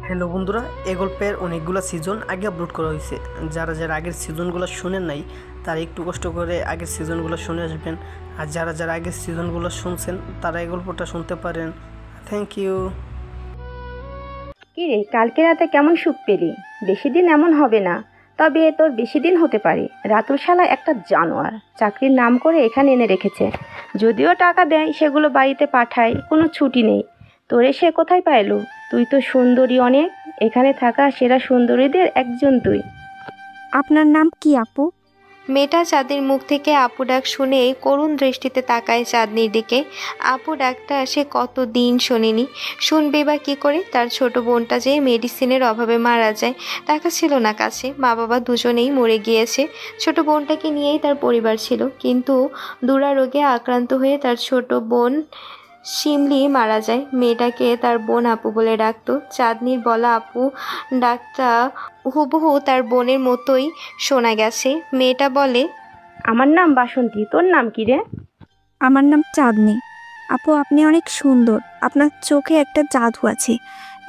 Hello বন্ধুরা, এই গল্পের অনেকগুলো সিজন আগে আপলোড করা হয়েছে। যারা যারা আগের সিজনগুলো শুনেন নাই তারা একটু কষ্ট করে আগের সিজনগুলো শুনে আসবেন, আর যারা যারা আগের সিজনগুলো শুনছেন তারা এই গল্পটা শুনতে পারেন। Thank you. কিরে, কালকে রাতে কেমন সুখ পেলি? বেশি দিন এমন হবে না, তবে তোর বেশি দিন হতে পারে। রাতুল শালা একটা জানোয়ার, চাকরির নাম করে এখানে এনে রেখেছে। যদিও টাকা দেয় সেগুলো বাড়িতে পাঠায়, কোনো ছুটি নেই। তোরে সে কোথায় পাইলো? তুই তো সুন্দরী অনেক, এখানে থাকা সেরা সুন্দরীদের একজন তুই। আপনার নাম কি আপু? মেয়েটা চাঁদের মুখ থেকে আপু ডাক শুনেই করুণ দৃষ্টিতে তাকায় চাঁদনির দিকে। আপু ডাকটা সে কতদিন শোনেনি, শুনবে বা কী করে? তার ছোট বোনটা যে মেডিসিনের অভাবে মারা যায়, টাকা ছিল না কাছে, মা বাবা দুজনেই মরে গিয়েছে। ছোট বোনটাকে নিয়েই তার পরিবার ছিল, কিন্তু দুরারোগে আক্রান্ত হয়ে তার ছোট বোন শিমলি মারা যায়। মেয়েটাকে তার বোন আপু বলে ডাকতো। চাঁদনির বলা আপু ডাকটা হুবহু তার বোনের মতোই শোনা গেছে। মেয়েটা বলে, আমার নাম বাসন্তী, তোর নাম কি রে? আমার নাম চাঁদনি। আপু, আপনি অনেক সুন্দর। আপনার চোখে একটা জাদু আছে,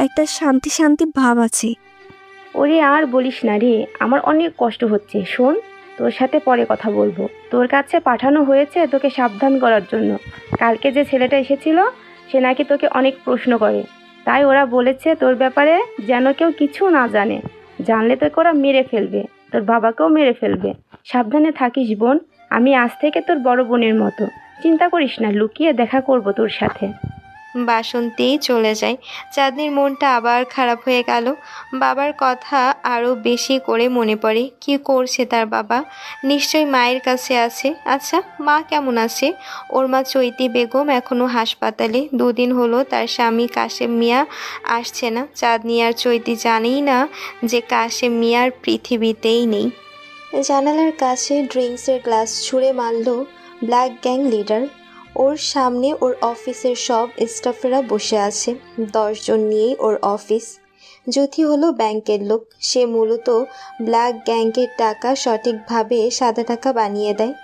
একটা শান্তি শান্তি ভাব আছে। ওরে আর বলিস না রে, আমার অনেক কষ্ট হচ্ছে। শোন, তোর সাথে পরে কথা বলবো। তোর কাছে পাঠানো হয়েছে তোকে সাবধান করার জন্য। কালকে যে ছেলেটা এসেছিল সে নাকি তোকে অনেক প্রশ্ন করে, তাই ওরা বলেছে তোর ব্যাপারে যেন কেউ কিছু না জানে। জানলে তোকে ওরা মেরে ফেলবে, তোর বাবাকেও মেরে ফেলবে। সাবধানে থাকিস বোন, আমি আজ থেকে তোর বড় বোনের মতো। চিন্তা করিস না, লুকিয়ে দেখা করব তোর সাথে। বাসন্তী চলে যায়। চাঁদনির মনটা আবার খারাপ হয়ে গেল। বাবার কথা আরও বেশি করে মনে পড়ে। কি করছে তার বাবা? নিশ্চয়ই মায়ের কাছে আছে। আচ্ছা, মা কেমন আছে? ওর মা চৈতি বেগম এখনও হাসপাতালে। দুদিন হলো তার স্বামী কাশেম মিয়া আসছে না। চাঁদনি আর চৈতি জানেই না যে কাশেম মিয়ার পৃথিবীতেই নেই। জানালার কাছে ড্রিঙ্কসের গ্লাস ছুঁড়ে মারল ব্ল্যাক গ্যাং লিডার। ওর সামনে ওর অফিসের সব স্টাফেরা বসে আছে। 10 জন নিয়েই ওর অফিস। জ্যোতি হলো ব্যাংকের লোক। সে মূলত ব্ল্যাক গ্যাংয়ের টাকা সঠিকভাবে সাদা টাকা বানিয়ে দেয়।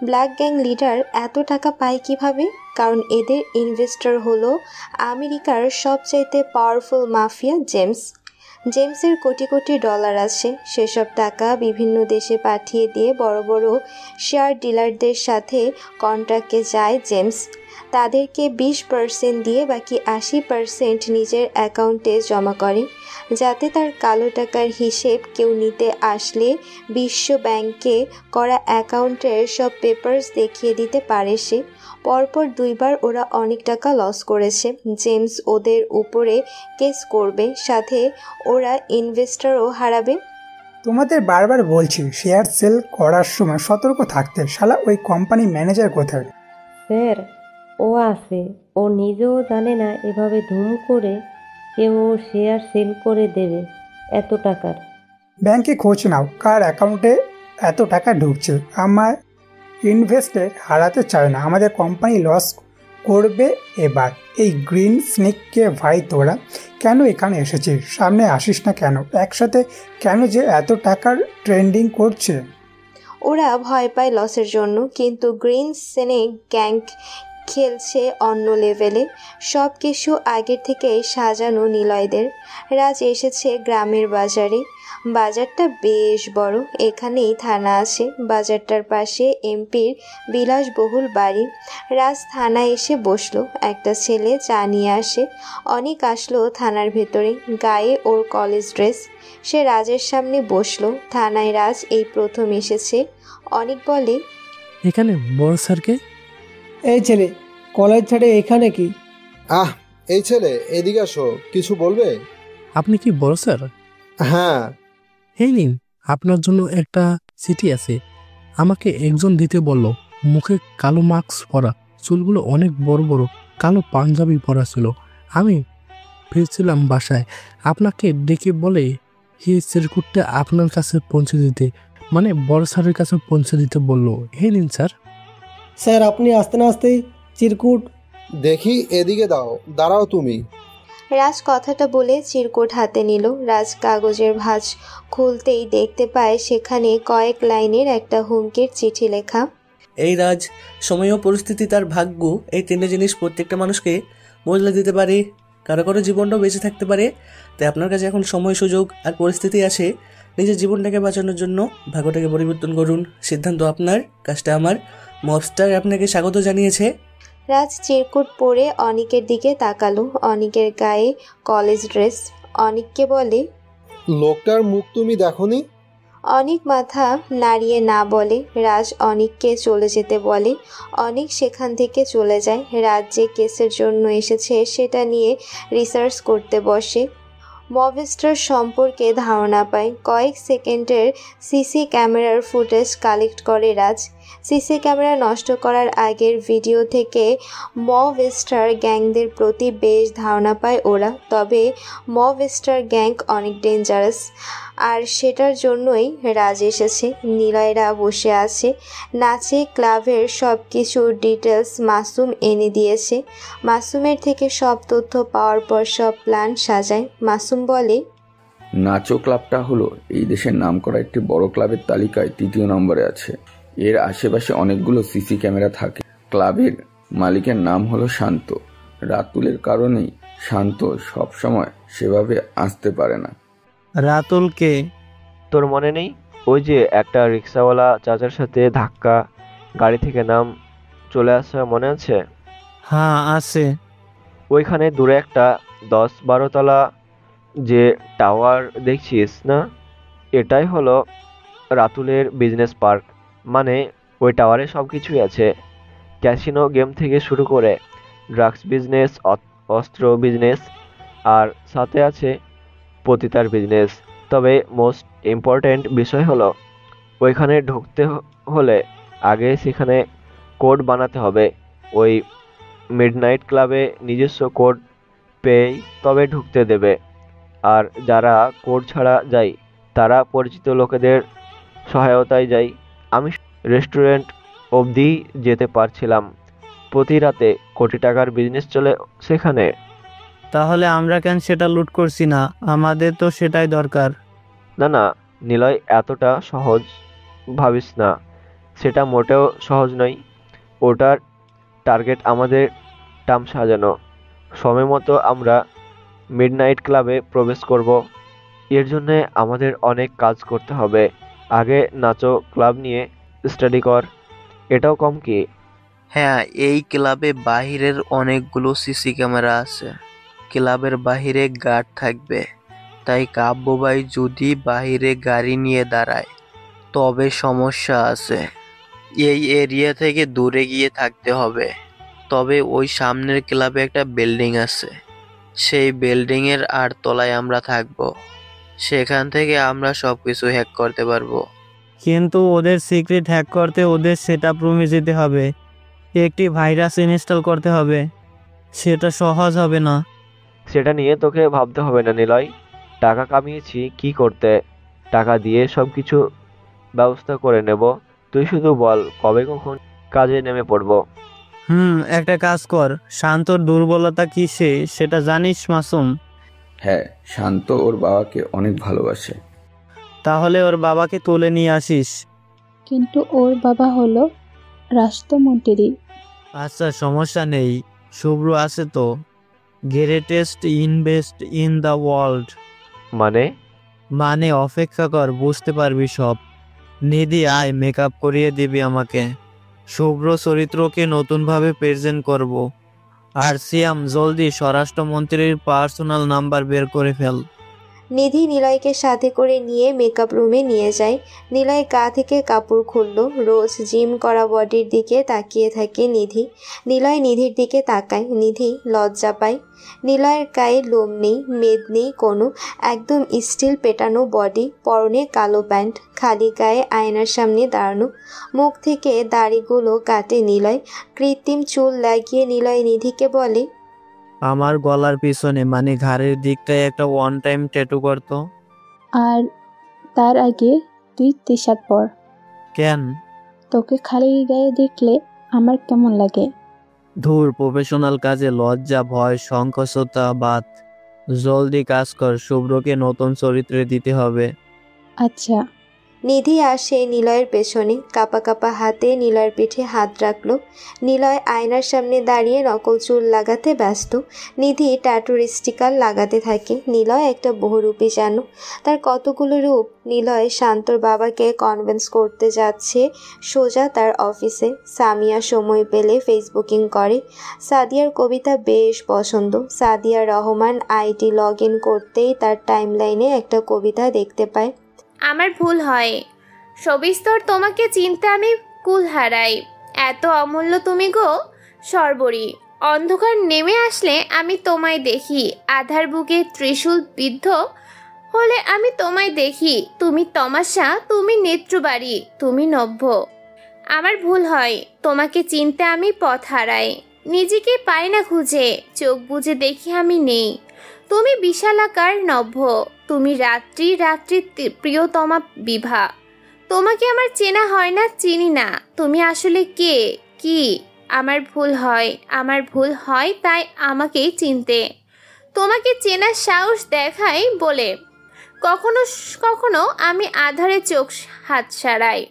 ব্ল্যাক গ্যাং লিডার এত টাকা পায় কিভাবে? কারণ এদের ইনভেস্টর হলো আমেরিকার সবচাইতে পাওয়ারফুল মাফিয়া জেমসের কোটি কোটি ডলার আছে। সেসব টাকা বিভিন্ন দেশে পাঠিয়ে দিয়ে বড় বড় শেয়ার ডিলারদের সাথে কন্ট্রাক্টে যায় জেমস। তাদেরকে 20% দিয়ে বাকি 80% নিজের অ্যাকাউন্টে জমা করে, যাতে তার কালো টাকার হিসেব কেউ নিতে আসলে বিশ্ব ব্যাংকে করা অ্যাকাউন্টের সব পেপারস দেখিয়ে দিতে পারে সে। পরপর 2 বার ওরা অনেক টাকা লস করেছে। জেমস ওদের উপরে কেস করবে, সাথে ওরা ইনভেস্টরও হারাবে। তোমাদের বারবার বলছি শেয়ার সেল করার সময় সতর্ক থাকতে। শালা ওই কোম্পানি ম্যানেজার কোথায়? স্যার, ও আছে। ও নিজেও জানে না এভাবে ধুম করে কেউ শেয়ার সেল করে দেবে এত টাকার। ব্যাংকে খোঁজ নাও কার অ্যাকাউন্টে এত টাকা ঢুকছে। আমার ইনভেস্টের হারাতে চায় না, আমাদের কোম্পানি লস করবে এবার। এই গ্রিন স্নেককে ভাই, তোরা কেন এখানে এসেছিস? সামনে আসিস না কেন? একসাথে কেন যে এত টাকার ট্রেন্ডিং করছে? ওরা ভয় পায় লসের জন্য, কিন্তু গ্রিন স্নেক গ্যাং খেলছে অন্য লেভেলে। সব কিছু আগের থেকে সাজানো নিলয়দের। রাজ এসেছে গ্রামের বাজারে। বাজারটা বেশ বড়, এখানেই থানা আছে। বাজারটার পাশে এমপির বিলাসবহুল বাড়ি। রাজ থানায় এসে বসলো। একটা ছেলে চা নিয়ে আসে। অনেক আসলো থানার ভেতরে, গায়ে ওর কলেজ ড্রেস। সে রাজের সামনে বসলো। থানায় রাজ এই প্রথম এসেছে। অনেক বলে, এখানে বড় স্যারকে? এই ছেলে কলেজ ছেড়ে এখানে কি? এই ছেলে এদিকে আসো, কিছু বলবে? আপনি কি বড় স্যার? হ্যাঁ। এই নিন, আপনার জন্য একটা চিঠি আছে। আমাকে একজন দিতে বলল। মুখে কালো মাস্ক পরা, চুলগুলো অনেক বড় বড়, কালো পাঞ্জাবি পরা ছিল। আমি ফিরছিলাম বাসায়, আপনাকে ডেকে বলে এই চিরকুটটা আপনার কাছে পৌঁছে দিতে, মানে বড় স্যারের কাছে পৌঁছে দিতে বললো। এই নিন স্যার। স্যার, আপনি আসতে না আসতেই চিরকুট। দেখি, এদিকে দাও। দাঁড়াও তুমি। রাজ কথাটা বলে চিরকুট হাতে নিল। রাজ কাগজের ভাঁজ খুলতেই দেখতে পায় সেখানে কয়েক লাইনের একটা হুমকির চিঠি লেখা। এই রাজ, সময় ও পরিস্থিতি তার ভাগ্য, এই 3টে জিনিস প্রত্যেকটা মানুষকে বদলে দিতে পারে। কারো কারো জীবনটাও বেঁচে থাকতে পারে। তাই আপনার কাছে এখন সময়, সুযোগ আর পরিস্থিতি আছে নিজের জীবনটাকে বাঁচানোর জন্য। ভাগ্যটাকে পরিবর্তন করুন, সিদ্ধান্ত আপনার, কাজটা আমার। মবস্টার আপনাকে স্বাগত জানিয়েছে। রাজ চিরকুট পরে অনিকের দিকে তাকালো। অনিকের গায়ে কলেজ ড্রেস। অনিককে বলে, লোকটার মুখ তুমি দেখোনি? অনিক মাথা নাড়িয়ে না বলে। রাজ অনিককে চলে যেতে বলে। অনিক সেখান থেকে চলে যায়। রাজ যে কেসের জন্য এসেছে সেটা নিয়ে রিসার্চ করতে বসে। মবস্টার সম্পর্কে ধারণা পায়। কয়েক সেকেন্ডের সিসি ক্যামেরার ফুটেজ কালেক্ট করে রাজ। সিসি ক্যামেরা নষ্ট করার আগের ভিডিও থেকে মবস্টার গ্যাংদের প্রতি বেশ ধারণা পায় ওরা। তবে মবস্টার গ্যাং অনেক ডেঞ্জারাস, আর সেটার জন্যই রাজ এসেছে। নিলয়রা বসে আছে। নাচে ক্লাবের সব কিছুর ডিটেলস মাসুম এনে দিয়েছে। মাসুমের থেকে সব তথ্য পাওয়ার পর সব প্ল্যান সাজায়। মাসুম বলে, নাচো ক্লাবটা হলো এই দেশের নামকরা একটি বড় ক্লাবের তালিকায় ৩য় নম্বরে আছে। এর আশেপাশে অনেকগুলো সিসি ক্যামেরা থাকে। ক্লাবের মালিকের নাম হলো শান্ত। রাতুলের কারণেই শান্ত সবসময় সেভাবে আসতে পারে না। রাতুল কে? তোর মনে নেই? ওই যে একটা রিক্সাওয়ালা চাচার সাথে ধাক্কা, গাড়ি থেকে নাম চলে আসা, মনে আছে? হ্যাঁ আছে। ওইখানে দূরে একটা 10-12 তলা যে টাওয়ার দেখছিস না, এটাই হলো রাতুলের বিজনেস পার্ক। মানে ওই টাওয়ারে সব কিছুই আছে। ক্যাসিনো গেম থেকে শুরু করে ড্রাগস বিজনেস, অস্ত্র বিজনেস, আর সাথে আছে পতিতার বিজনেস। তবে মোস্ট ইম্পর্ট্যান্ট বিষয় হলো ওইখানে ঢুকতে হলে আগে সেখানে কোড বানাতে হবে। ওই মিডনাইট ক্লাবে নিজস্ব কোড পেয়েই তবে ঢুকতে দেবে। আর যারা কোড ছাড়া যায় তারা পরিচিত লোকেদের সহায়তায় যায়। আমি রেস্টুরেন্ট অবধি যেতে পারছিলাম। প্রতি রাতে কোটি টাকার বিজনেস চলে সেখানে। তাহলে আমরা কেন সেটা লুট করছি না? আমাদের তো সেটাই দরকার। না না নিলয়, এতটা সহজ ভাবিস না। সেটা মোটেও সহজ নয়। ওটার টার্গেট আমাদের টাম সাজানো। সময় মতো আমরা মিডনাইট ক্লাবে প্রবেশ করব। এর জন্য আমাদের অনেক কাজ করতে হবে। আগে নাচো ক্লাব নিয়ে স্টাডি কর। এটাও কম কি? হ্যাঁ, এই ক্লাবে বাহিরের অনেকগুলো সিসি ক্যামেরা আছে। ক্লাবের বাহিরে গার্ড থাকবে। তাই কাব্য ভাই যদি বাহিরে গাড়ি নিয়ে দাঁড়ায় তবে সমস্যা আছে। এই এরিয়া থেকে দূরে গিয়ে থাকতে হবে। তবে ওই সামনের ক্লাবে একটা বিল্ডিং আছে। সেই বিল্ডিংয়ের 8 তলায় আমরা থাকবো। সেখান থেকে আমরা সবকিছু হ্যাক করতে পারবো। কিন্তু ওদের সিক্রেট হ্যাক করতে ওদের সেটআপ রুমে যেতে হবে। একটি ভাইরাস ইনস্টল করতে হবে। সেটা সহজ হবে না। সেটা নিয়ে তোকে ভাবতে হবে না নিলয়। টাকা কামিয়েছি কি করতে, টাকা দিয়ে সব কিছু ব্যবস্থা করে নেব। তুই শুধু বল কবে কখন কাজে নেমে পড়ব। একটা কাজ কর। শান্তর দুর্বলতা কিসে সেটা জানিস মাসুম? হ্যাঁ, শান্ত ওর বাবাকে অনেক ভালোবাসে। তাহলে ওর বাবাকে তুলে নিয়ে আসিস। কিন্তু ওর বাবা হলো রাষ্ট্রমন্ত্রী। আচ্ছা, সমস্যা নেই। শুভ্র আছে তো। Greatest invest in the world. মানে অপেক্ষা কর, বুঝতে পারবি সব। নিধি আয়, মেকআপ করিয়ে দিবি আমাকে। শুভ্র চরিত্রকে নতুনভাবে প্রেজেন্ট করব। আর সিয়াম, জলদি স্বরাষ্ট্রমন্ত্রীর পার্সোনাল নাম্বার বের করে ফেল। নিধি নিলয়কে সাথে করে নিয়ে মেকআপ রুমে নিয়ে যায়। নিলয় গা থেকে কাপড় খুলল। রোজ জিম করা বডির দিকে তাকিয়ে থাকে নিধি। নিলয় নিধির দিকে তাকায়। নিধি লজ্জা পায়। নিলয়ের গায়ে লোম নেই, মেদ নেই কোনো। একদম স্টিল পেটানো বডি, পরনে কালো প্যান্ট, খালি গায়ে আয়নার সামনে দাঁড়ানো। মুখ থেকে দাড়িগুলো কাটে নিলয়। কৃত্রিম চুল লাগিয়ে নিলয় নিধিকে বলে, আমার গলার পিছনে মানে ঘাড়ের দিকটায় একটা ওয়ান টাইম ট্যাটু করতো। আর তার আগে তুই টি-শার্ট পর। কেন? তোকে খালি গায়ে দেখলে আমার কেমন লাগে। ধুর, প্রফেশনাল কাজে লজ্জা, ভয়, সংকোচতা বাদ। জলদি কাজ কর। শুভ্রকে নতুন চরিত্রে দিতে হবে। আচ্ছা, নিধি আসে নিলয়ের পেছনে, কাপা কাপা হাতে নিলয়ের পিঠে হাত রাখল। নিলয় আয়নার সামনে দাঁড়িয়ে নকল চুল লাগাতে ব্যস্ত। নিধি ট্যাটুর স্টিকার লাগাতে থাকে। নিলয় একটা বহুরূপী যেন, তার কতগুলো রূপ। নিলয় শান্তর বাবাকে কনভিন্স করতে যাচ্ছে সোজা তার অফিসে। সামিয়া সময় পেলে ফেসবুকিং করে। সাদিয়ার কবিতা বেশ পছন্দ। Sadia Rahman ID log in করতেই তার টাইমলাইনে একটা কবিতা দেখতে পায়। আমার ভুল হয় সবিস্তর, তোমাকে চিনতে আমি কুল হারাই। এত অমূল্য তুমি গো সর্বরী। অন্ধকার নেমে আসলে আমি তোমায় দেখি, আধার বুকে ত্রিশূল বিদ্ধ হলে আমি তোমায় দেখি। তুমি তমাশা, তুমি নেত্রবাড়ি, তুমি নভ্য। আমার ভুল হয় তোমাকে চিনতে আমি পথ হারাই। নিজেকে পাই না খুঁজে, চোখ বুজে দেখি আমি নেই। তুমি বিশালাকার নভ্য, তুমি রাত্রি রাত্রি প্রিয়তমা বিভা। তোমাকে আমার চেনা হয় না, চিনি না তুমি আসলে কে কি। আমার ভুল হয় তাই আমাকেই চিনতে তোমাকে চেনার সাহস দেখাই বলে কখনো কখনো আমি আধারে চোখ হাত সারাই।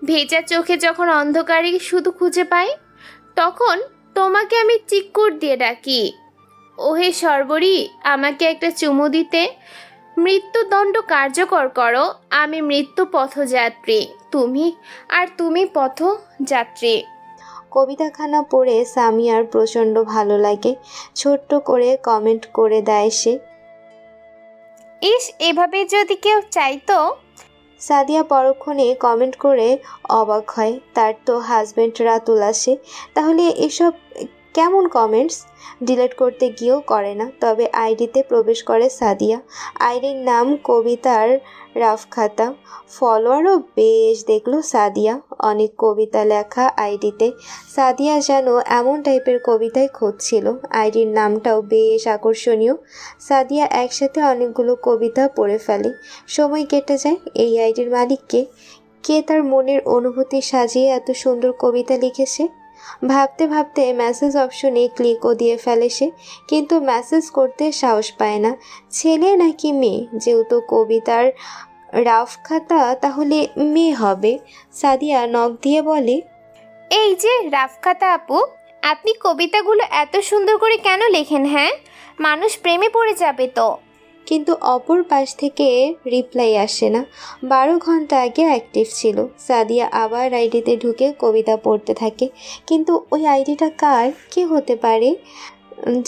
ভেজা চোখে যখন অন্ধকারে শুধু খুঁজে পাই, তখন তোমাকে আমি চিক্কুর দিয়ে ডাকি। ওহে সর্বরী, আমাকে একটা চুমু দিতে। মৃত্যুদণ্ড কার্যকর করো, আমি মৃত্যু পথযাত্রী, তুমি পথযাত্রী। কবিতাখানা পড়ে সামিয়ার প্রচণ্ড ভালো লাগে। ছোট্ট করে কমেন্ট করে দেয় সে, ইস, এভাবে যদি কেউ চাইতো। সাদিয়া পরক্ষণে কমেন্ট করে অবাক হয়। তার তো হাজব্যান্ড রাতুল আসে, তাহলে এসব কেমন কমেন্টস? ডিলিট করতে গিয়েও করে না। তবে আইডিতে প্রবেশ করে সাদিয়া। আইডির নাম কবিতার রাফখাতা। ফলোয়ারও বেশ দেখলো সাদিয়া। অনেক কবিতা লেখা আইডিতে। সাদিয়া যেন এমন টাইপের কবিতাই খুঁজছিল। আইডির নামটাও বেশ আকর্ষণীয়। সাদিয়া একসাথে অনেকগুলো কবিতা পড়ে ফেলে। সময় কেটে যায়। এই আইডির মালিককে কে তার মনের অনুভূতি সাজিয়ে এত সুন্দর কবিতা লিখেছে? ভাবতে ভাবতে মেসেজ অপশনে ক্লিকও দিয়ে ফেলে সে, কিন্তু মেসেজ করতে সাহস পায় না। ছেলে নাকি মেয়ে? যেহেতু কবিতার রাফ খাতা, তাহলে মেয়ে হবে। সাদিয়া নখ দিয়ে বলে, এই যে রাফখাতা আপু, আপনি কবিতাগুলো এত সুন্দর করে কেন লেখেন? হ্যাঁ, মানুষ প্রেমে পড়ে যাবে তো। কিন্তু অপর পাশ থেকে রিপ্লাই আসে না। 12 ঘন্টা আগে অ্যাক্টিভ ছিল। সাদিয়া আবার আইডিতে ঢুকে কবিতা পড়তে থাকে, কিন্তু ওই আইডিটা কার, কে হতে পারে?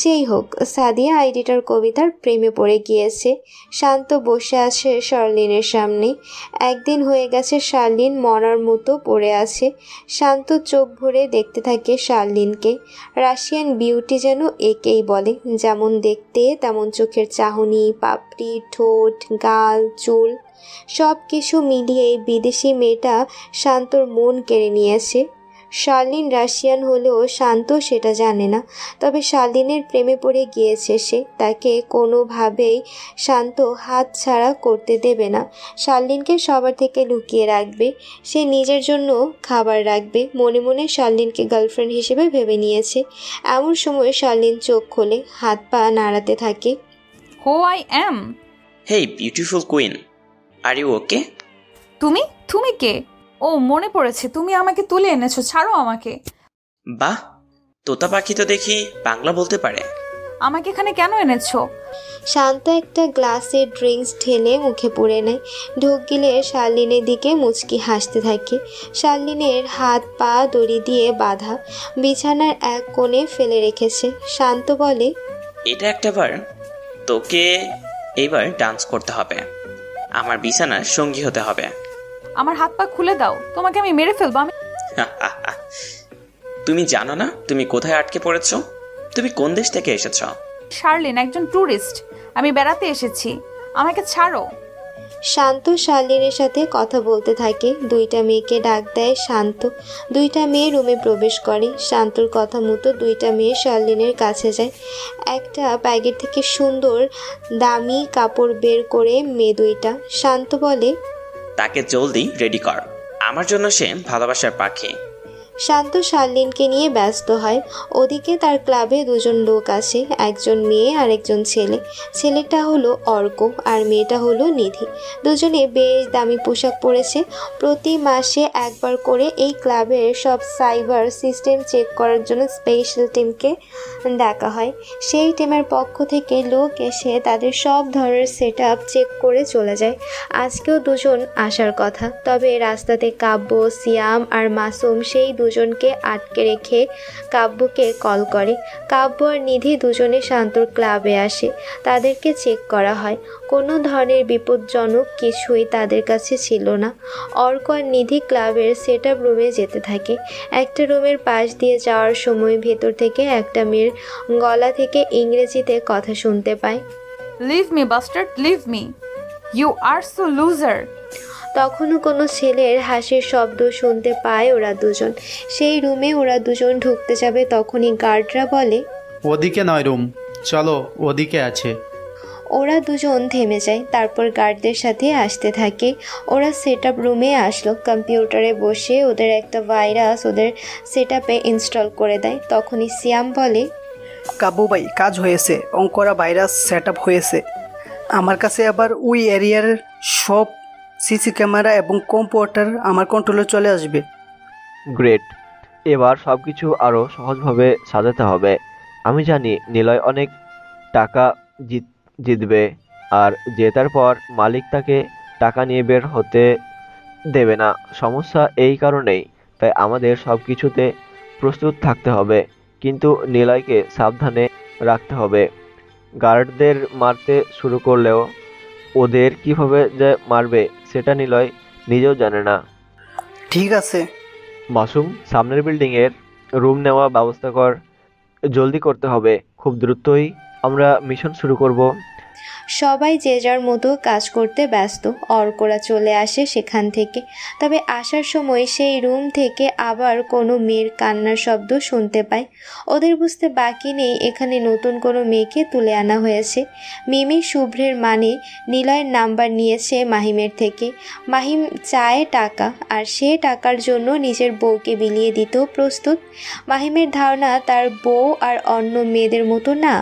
যেই হোক, সাদিয়া আইডিটার কবিতার প্রেমে পড়ে গিয়েছে। শান্ত বসে আছে শার্লিনের সামনে। একদিন হয়ে গেছে শার্লিন মরার মতো পড়ে আছে। শান্ত চোখ ভরে দেখতে থাকে শার্লিনকে। রাশিয়ান বিউটি যেন একেই বলে। যেমন দেখতে তেমন চোখের চাহনি, পাপড়ি, ঠোঁট, গাল, চুল, সব কিছু মিলিয়ে এই বিদেশি মেয়েটা শান্তর মন কেড়ে নিয়েছে। শার্লিন রাশিয়ান হলেও শান্ত সেটা জানে না। তবে শার্লিনের প্রেমে পড়ে গিয়েছে সে। তাকে কোনোভাবেই শান্ত হাত ছাড়া করতে দেবে না। শার্লিনকে সবার থেকে লুকিয়ে রাখবে। সে নিজের জন্য খাবার রাখবে। মনে মনে শার্লিনকে গার্লফ্রেন্ড হিসেবে ভেবে নিয়েছে। এমন সময় শার্লিন চোখ খোলে, হাত পা নাড়াতে থাকে। Who I am. Hey beautiful queen, are you okay? তুমি কে? ও, মনে পড়েছে, তুমি আমাকে তুলে এনেছো। ছাড়ো আমাকে। বাহ, তোতা পাখি তো দেখি বাংলা বলতে পারে। আমাকে এখানে কেন এনেছো? শান্ত একটা গ্লাসে ড্রিঙ্কস ঢেলে মুখে পুরে নেয়। ঢোক গিলে শার্লিনের দিকে মুচকি হাসতে থাকে। শার্লিনের হাত পা দড়ি দিয়ে বাঁধা, বিছানার এক কোণে ফেলে রেখেছে। শান্ত বলে, এটা একটা বার, তোকে এইবার ডান্স করতে হবে, আমার বিছানার সঙ্গী হতে হবে। আমার হাত পা খুলে দাও, তোমাকে আমি মেরে ফেলবো। তুমি জানো না তুমি কোথায় আটকে পড়েছো? তুমি কোন দেশ থেকে এসেছো? শার্লিন একজন ট্যুরিস্ট, আমি বেড়াতে এসেছি, আমাকে ছাড়ো। শান্ত শার্লিনের সাথে কথা বলতে থাকে। দুইটা মেয়েকে ডাক দেয় শান্ত। দুইটা মেয়ে রুমে প্রবেশ করে। শান্তর কথা মতো দুইটা মেয়ে শার্লিনের কাছে যায়। একটা ব্যাগের থেকে সুন্দর দামি কাপড় বের করে মেয়ে দুইটা। শান্ত বলে, তাকে জলদি রেডি কর, আমার জন্য সে ভালোবাসার পাখি। শান্ত শার্লিনকে নিয়ে ব্যস্ত হয়। ওদিকে তার ক্লাবে দুজন লোক আসে, একজন মেয়ে আর একজন ছেলে। ছেলেটা হলো অর্ক আর মেয়েটা হলো নিধি। দুজনে বেশ দামি পোশাক পরেছে। প্রতি মাসে একবার করে এই ক্লাবের সব সাইবার সিস্টেম চেক করার জন্য স্পেশাল টিমকে ডাকা হয়। সেই টিমের পক্ষ থেকে লোক এসে তাদের সব ধরনের সেট আপ চেক করে চলে যায়। আজকেও দুজন আসার কথা, তবে রাস্তাতে কাব্য, সিয়াম আর মাসুম সেই দুজনকে আটকে রেখে কাব্যকে কল করে। কাব্য আর নিধি দুজনে শান্তর ক্লাবে আসে। তাদেরকে চেক করা হয়। কোনো ধরনের বিপজ্জনক কিছুই তাদের কাছে ছিল না। অর্ক আর নিধি ক্লাবের সেট আপ রুমে যেতে থাকে। একটা রুমের পাশ দিয়ে যাওয়ার সময় ভেতর থেকে একটা মেয়ের গলা থেকে ইংরেজিতে কথা শুনতে পায়। Leave me bastard, leave me, you are so loser. তখনও কোনো ছেলের হাসির শব্দ শুনতে পায় ওরা দুজন। সেই রুমে ওরা দুজন ঢুকতে যাবে, তখনই গার্ডরা বলে, ওদিকে নয় রুম, চলো ওদিকে আছে। ওরা দুজন থেমে যায়, তারপর গার্ডদের সাথে আসতে থাকে। ওরা সেট আপ রুমে আসলো। কম্পিউটারে বসে ওদের একটা ভাইরাস ওদের সেট আপে ইনস্টল করে দেয়। তখনই সিয়াম বলে, কাব্বু ভাই, কাজ হয়েছে, অঙ্করা ভাইরাস সেট আপ হয়েছে। আমার কাছে আবার ওই এরিয়ার সব সিসি ক্যামেরা এবং কম্পিউটার আমার কন্ট্রোলে চলে আসবে। গ্রেট, এবার সব কিছু আরও সহজভাবে সাজাতে হবে। আমি জানি নিলয় অনেক টাকা জিতবে, আর জেতার পর মালিক তাকে টাকা নিয়ে বের হতে দেবে না। সমস্যা এই কারণেই, তাই আমাদের সব কিছুতে প্রস্তুত থাকতে হবে, কিন্তু নিলয়কে সাবধানে রাখতে হবে। গার্ডদের মারতে শুরু করলেও ওদের কিভাবে যে মারবে সেটা নিলয় নিজেও জানে না। ঠিক আছে মাসুম, সামনের বিল্ডিংয়ের রুম নেওয়া ব্যবস্থা কর, জলদি করতে হবে, খুব দ্রুতই আমরা মিশন শুরু করব। সবাই যে যার মতো কাজ করতে ব্যস্ত। অর্করা চলে আসে সেখান থেকে। তবে আসার সময় সেই রুম থেকে আবার কোনো মেয়ের কান্নার শব্দ শুনতে পায়। ওদের বুঝতে বাকি নেই এখানে নতুন কোনো মেয়েকে তুলে আনা হয়েছে। মিমি শুভ্রের মানে নিলয়ের নাম্বার নিয়েছে মাহিমের থেকে। মাহিম চায় টাকা, আর সে টাকার জন্য নিজের বউকে বিলিয়ে দিতেও প্রস্তুত। মাহিমের ধারণা তার বউ আর অন্য মেয়েদের মতো না,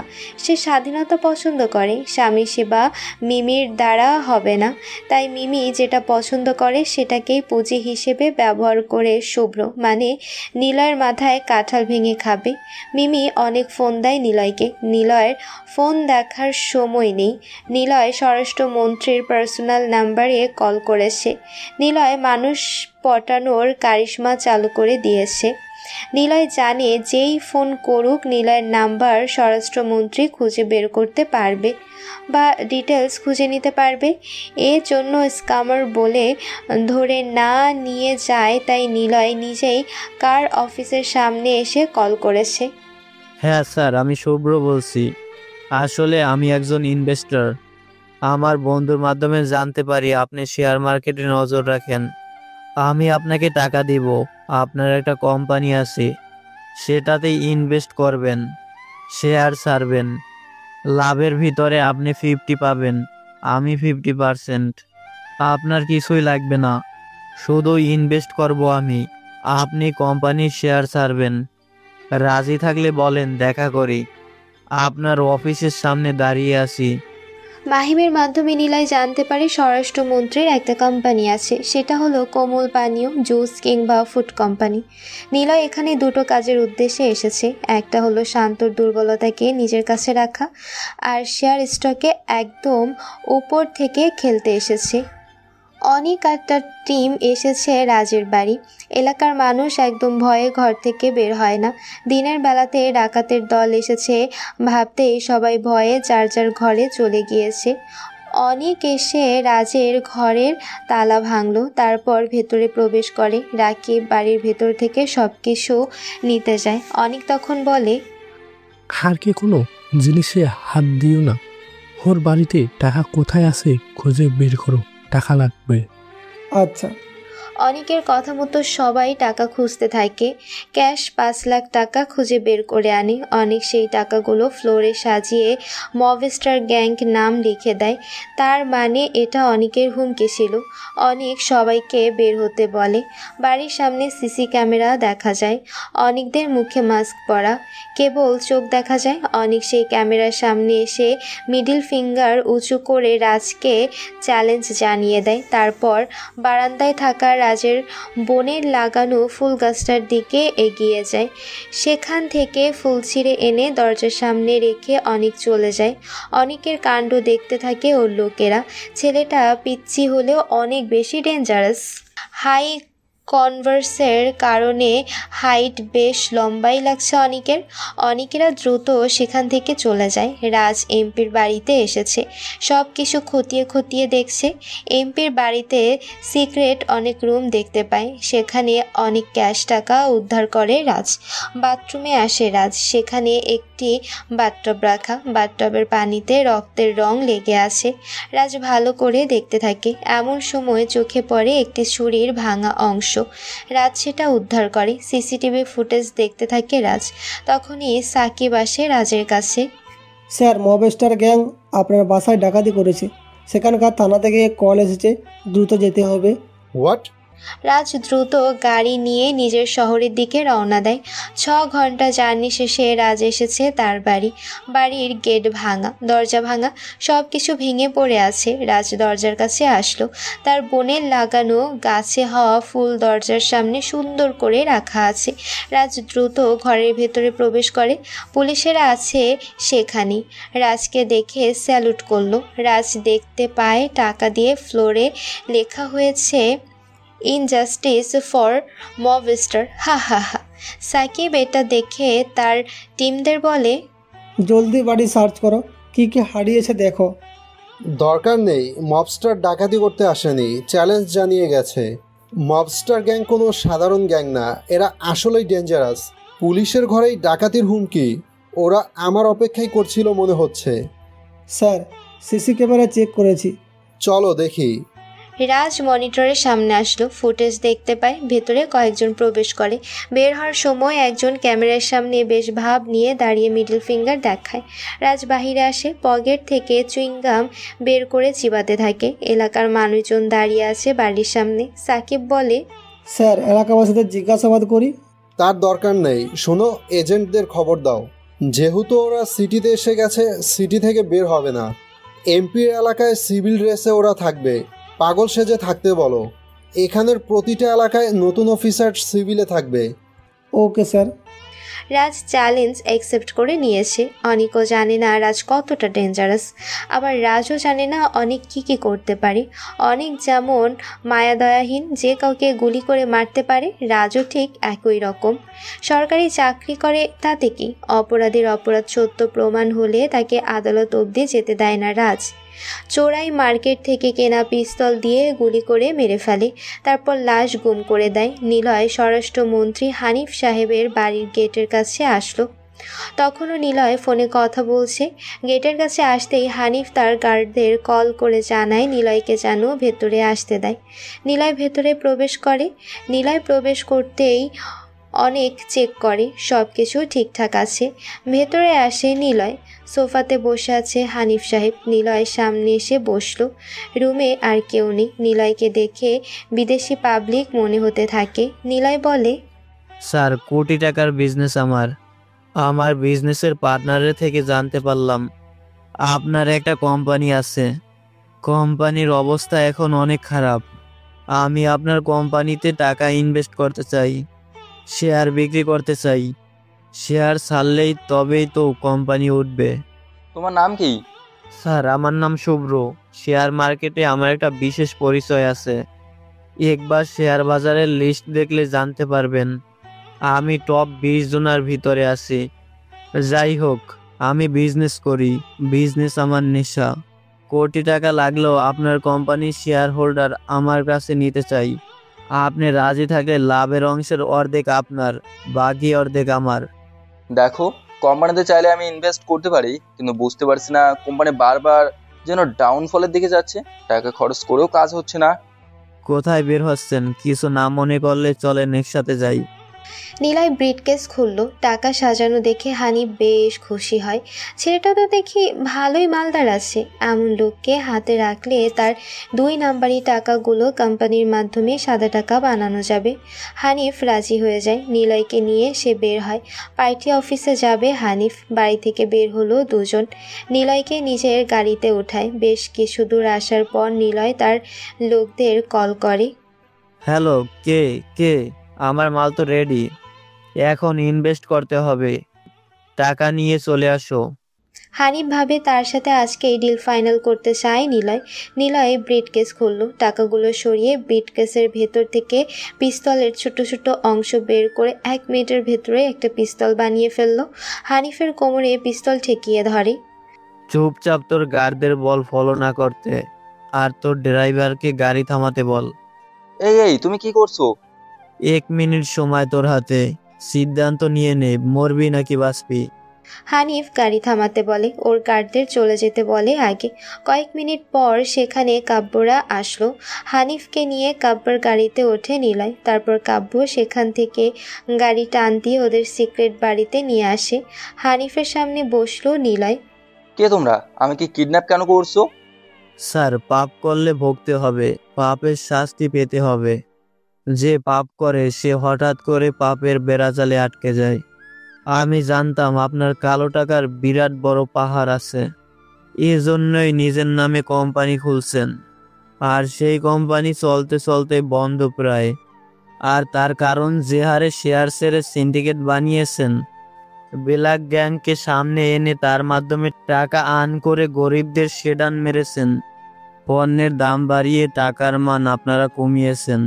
সে স্বাধীনতা পছন্দ করে। স্বামী সেবা মিমির দ্বারা হবে না, তাই মিমি যেটা পছন্দ করে সেটাকেই পুঁজি হিসেবে ব্যবহার করে শুভ্র মানে নিলয়ের মাথায় কাঁঠাল ভেঙে খাবে। মিমি অনেক ফোন দেয় নিলয়কে। নিলয়ের ফোন দেখার সময় নেই। নিলয় স্বরাষ্ট্রমন্ত্রীর পার্সোনাল নাম্বারে কল করেছে। নিলয় মানুষ পটানোর কারিশমা চালু করে দিয়েছে। নিলয় জানে যেই ফোন করুক নিলয়ের নাম্বার স্বরাষ্ট্রমন্ত্রী খুঁজে বের করতে পারবে বা ডিটেলস খুঁজে নিতে পারবে। এর জন্য স্ক্যামার বলে ধরে না নিয়ে যায়, তাই নিলয় নিজেই কার অফিসের সামনে এসে কল করেছে। হ্যাঁ স্যার, আমি শুভ্র বলছি। আসলে আমি একজন ইনভেস্টর। আমার বন্ধুর মাধ্যমে জানতে পারি আপনি শেয়ার মার্কেটে নজর রাখেন। আমি আপনাকে টাকা দিব। আপনার একটা কোম্পানি আছে, সেটাতেই ইনভেস্ট করবেন, শেয়ার ছাড়বেন। লাভের ভিতরে আপনি 50 পাবেন, আমি 50%। আপনার কিছুই লাগবে না, শুধু ইনভেস্ট করব আমি। আপনি কোম্পানির শেয়ার ছাড়বেন। রাজি থাকলে বলেন, দেখা করি। আপনার অফিসের সামনে দাঁড়িয়ে আছি। মাহিমের মাধ্যমে নিলয় জানতে পারে স্বরাষ্ট্রমন্ত্রীর একটা কোম্পানি আছে, সেটা হলো কোমল পানীয়, জুস কিংবা ফুড কোম্পানি। নিলয় এখানে দুটো কাজের উদ্দেশ্যে এসেছে। একটা হলো শান্তর দুর্বলতাকে নিজের কাছে রাখা, আর শেয়ার স্টকে একদম উপর থেকে খেলতে এসেছে। অনেক একটা টিম এসেছে রাজের বাড়ি। এলাকার মানুষ একদম ভয়ে ঘর থেকে বের হয় না। দিনের বেলাতে ডাকাতের দল এসেছে ভাবতেই সবাই ভয়ে যার যার ঘরে চলে গিয়েছে। অনেক এসে রাজের ঘরের তালা ভাঙলো, তারপর ভেতরে প্রবেশ করে। রাকিব বাড়ির ভেতর থেকে সব কিছু নিতে যায়। অনেক তখন বলে, আর কি কোনো জিনিসে হাত দিও না। ওর বাড়িতে টাকা কোথায় আছে খুঁজে বের করো, টাকা লাগবে। আচ্ছা। অনেকের কথা মতো সবাই টাকা খুঁজতে থাকে। ক্যাশ 5 লাখ টাকা খুঁজে বের করে আনে। অনেক সেই টাকাগুলো ফ্লোরে সাজিয়ে মবস্টার গ্যাং নাম লিখে দেয়। তার মানে এটা অনেকের হুমকি ছিল। অনেক সবাইকে বের হতে বলে। বাড়ির সামনে সিসি ক্যামেরা দেখা যায়। অনেকদের মুখে মাস্ক পরা, কেবল চোখ দেখা যায়। অনেক সেই ক্যামেরার সামনে এসে মিডল ফিঙ্গার উঁচু করে রাজকে চ্যালেঞ্জ জানিয়ে দেয়। তারপর বারান্দায় থাকা রাজের বনের লাগানো ফুল গাছটার দিকে এগিয়ে যায়। সেখান থেকে ফুল ছিঁড়ে এনে দরজার সামনে রেখে অনেক চলে যায়। অনেকের কাণ্ড দেখতে থাকে ওর লোকেরা। ছেলেটা পিচ্ছি হলেও অনেক বেশি ডেঞ্জারাস। হাই কনভার্সের কারণে হাইট বেশ লম্বাই লাগছে অনেকের। অনেকেরা দ্রুত সেখান থেকে চলে যায়। রাজ এমপির বাড়িতে এসেছে, সব কিছু খতিয়ে খতিয়ে দেখছে। এমপির বাড়িতে সিক্রেট অনেক রুম দেখতে পায়। সেখানে অনেক ক্যাশ টাকা উদ্ধার করে রাজ। বাথরুমে আসে রাজ, সেখানে একটি বাথটব রাখা। বাথটবের পানিতে রক্তের রং লেগে আছে। রাজ ভালো করে দেখতে থাকে। এমন সময় চোখে পড়ে একটি ছুরির ভাঙা অংশ। রাজ সেটা উদ্ধার করে। সিসিটিভি ফুটেজ দেখতে থাকে রাজ। তখনই সাকিব আসে রাজের কাছে। স্যার, মবস্টার গ্যাং আপনার বাসায় ডাকাতি করেছে। সেখানকার থানা থেকে কল এসেছে, দ্রুত যেতে হবে। হোয়াট? রাজ দ্রুত গাড়ি নিয়ে নিজের শহরের দিকে রওনা দেয়। 6 ঘন্টা জার্নি শেষে রাজ এসেছে তার বাড়ি। বাড়ির গেট ভাঙা, দরজা ভাঙা, সব কিছু ভেঙে পড়ে আছে। রাজ দরজার কাছে আসলো। তার বোনের লাগানো গাছে হওয়া ফুল দরজার সামনে সুন্দর করে রাখা আছে। রাজ দ্রুত ঘরের ভেতরে প্রবেশ করে। পুলিশেরা আছে সেখানেই। রাজকে দেখে স্যালুট করলো। রাজ দেখতে পায় টাকা দিয়ে ফ্লোরে লেখা হয়েছে ইনজাস্টিস ফর মবস্টার। হা হা হা। সাকিব এটা দেখে তার টিমদের বলে, জলদি বাড়ি সার্চ করো, কি কি হারিয়েছে দেখো। দরকার নেই, মবস্টার ডাকাতি করতে আসেনি, চ্যালেঞ্জ জানিয়ে গেছে। মবস্টার গ্যাং কোনো সাধারণ গ্যাং না, এরা আসলেই ডেঞ্জারাস। পুলিশের ঘরেই ডাকাতির হুমকি। ওরা আমার অপেক্ষাই করছিল মনে হচ্ছে। স্যার, সিসি ক্যামেরা চেক করেছি। চলো দেখি। রাজ মনিটরের সামনে আসলো। ফুটেজ দেখতে পায়। ভেতরে কয়েকজন প্রবেশ করে। বের হওয়ার সময় একজন ক্যামেরার সামনে বেশ ভাব নিয়ে দাঁড়িয়ে মিডল ফিঙ্গার দেখায়। রাজ বাহিরে আসে। পকেট থেকে চুইংগাম বের করে চিবাতে থাকে। এলাকার মানুষজন দাঁড়িয়ে আছে বাড়ির সামনে। সাকিব বলে, স্যার, এলাকাবাসীদের জিজ্ঞাসাবাদ করি। তার দরকার নেই। শোনো, এজেন্টদের খবর দাও। যেহেতু ওরা সিটিতে এসে গেছে, সিটি থেকে বের হবে না। এমপির এলাকায় সিভিল ড্রেসে ওরা থাকবে। পাগল সেজে থাকতে বলো। এখানের প্রতিটা এলাকায় নতুন অফিসার সিভিলে থাকবে। Okay sir. Raj challenge accept করে নিয়েছে। অনেকও জানে না রাজ কতটা ডেঞ্জারাস। আবার রাজও জানে না অনেক কি করতে পারে। অনেক যেমন মায়াদয়াহীন, যে কাউকে গুলি করে মারতে পারে, রাজও ঠিক একই রকম। সরকারি চাকরি করে, তাতে কি? অপরাধীর অপরাধ সত্য প্রমাণ হলে তাকে আদালত অবধি যেতে দেয় না রাজ। চোরাই মার্কেট থেকে কেনা পিস্তল দিয়ে গুলি করে মেরে ফেলে, তারপর লাশ গুম করে দেয়। নিলয় স্বরাষ্ট্রমন্ত্রী হানিফ সাহেবের বাড়ির গেটের কাছে আসলো। তখনও নিলয় ফোনে কথা বলছে। গেটের কাছে আসতেই হানিফ তার গার্ডদের কল করে জানায় নিলয়কে যেন ভেতরে আসতে দেয়। নিলয় ভেতরে প্রবেশ করে। নিলয় প্রবেশ করতেই অনেক চেক করে সব কিছু ঠিকঠাক আছে। ভেতরে আসে নিলয়। সোফাতে বসে আছে হানিফ সাহেব। নিলয়ের সামনে এসে বসলো। রুমে আর কেউ নেই। নিলয়কে দেখে বিদেশি পাবলিক মনে হতে থাকে। নিলয় বলে, স্যার, কোটি টাকার বিজনেস আমার বিজনেসের পার্টনারের থেকে জানতে পারলাম আপনার একটা কোম্পানি আছে। কোম্পানির অবস্থা এখন অনেক খারাপ। আমি আপনার কোম্পানিতে টাকা ইনভেস্ট করতে চাই, শেয়ার বিক্রি করতে চাই। শেয়ার ছাড়লেই তবেই তো কোম্পানি উঠবে। তোমার নাম কি? স্যার, আমার নাম শুভ্র। শেয়ার মার্কেটে আমার একটা বিশেষ পরিচয় আছে। একবার শেয়ার বাজারের লিস্ট দেখলে জানতে পারবেন আমি টপ 20 জনের ভিতরে আছি। যাই হোক, আমি বিজনেস করি, বিজনেস আমার নেশা। কোটি টাকা লাগলেও আপনার কোম্পানির শেয়ার হোল্ডার আমার কাছে নিতে চাই। আপনি রাজি থাকলে লাভের অংশের অর্ধেক আপনার, বাকি অর্ধেক আমার। দেখো, কোম্পানিতে চাইলে আমি ইনভেস্ট করতে পারি, কিন্তু বুঝতে পারছি না কোম্পানি বারবার যেন ডাউনফলের দিকে যাচ্ছে। টাকা খরচ করেও কাজ হচ্ছে না। কোথায় বের হচ্ছেন? কিছু না মনে করলে চলেন একসাথে যাই। নিলয় ব্রিটকেস খুলল। টাকা সাজানো দেখে হানিফ বেশ খুশি হয়। ছেলেটা তো দেখি ভালোই মালদার আছে। এমন লোককে হাতে রাখলে তার 2 নাম্বারি টাকাগুলো কোম্পানির মাধ্যমে সাদা টাকা বানানো যাবে। হানিফ রাজি হয়ে যায়। নিলয়কে নিয়ে সে বের হয়। পার্টি অফিসে যাবে হানিফ। বাড়ি থেকে বের হলো দুজন। নিলয়কে নিজের গাড়িতে ওঠায়। বেশ কিছু দূর আসার পর নিলয় তার লোকদের কল করে। হ্যালো, কে কে? আমার মাল তো রেডি, এখন ইনভেস্ট করতে হবে, টাকা নিয়ে চলে আসো। হানিফ ভাবে তার সাথে আজকেই ডিল ফাইনাল করতে চায় নিলয়। নিলয় ব্রিটকেস খুলল। টাকাগুলো সরিয়ে ব্রিটকেসের ভেতর থেকে পিস্তলের ছোট ছোট অংশ বের করে 1 মিনিটের ভেতরে একটা পিস্তল বানিয়ে ফেলল। হানিফের কোমরে পিস্তল ঠেকিয়ে ধরে। চুপচাপ তোর গার্ডদের বল ফলো না করতে, আর তোর ড্রাইভারকে গাড়ি থামাতে বল। এই তুমি কি করছো? 1 মিনিট সময় তোর হাতে, সিদ্ধান্ত নিয়ে নে, মরবি নাকি বাঁচবি। হানিফ গাড়ি থামাতে বলে। ওর গার্ডদের চলে যেতে বলে আগে। কয়েক মিনিট পর সেখানে কাব্যরা আসলো। হানিফকে নিয়ে কাব্যর গাড়িতে ওঠে নিলয়। তারপর কাব্য সেখান থেকে গাড়ি টান দিয়ে ওদের সিক্রেট বাড়িতে নিয়ে আসে। হানিফের সামনে বসলো নিলয়। কে তোমরা? আমাকে কিডন্যাপ কেন করছো? স্যার, পাপ করলে ভুগতে হবে, পাপের শাস্তি পেতে হবে। যে পাপ করে সে হঠাৎ করে পাপের বেড়াজালে আটকে যায়। আমি জানতাম আপনার কালো টাকার বিরাট বড় পাহাড় আছে, এজন্যই নিজের নামে কোম্পানি খুলছেন। আর সেই কোম্পানি চলতে চলতে বন্ধ প্রায়। আর তার কারণ যে হারে শেয়ার ছেড়ে সিন্ডিকেট বানিয়েছেন, ব্ল্যাক গ্যাংকে সামনে এনে তার মাধ্যমে টাকা আর্ন করে গরিবদের সেডান মেরেছেন। পণ্যের দাম বাড়িয়ে টাকার মান আপনারা কমিয়েছেন।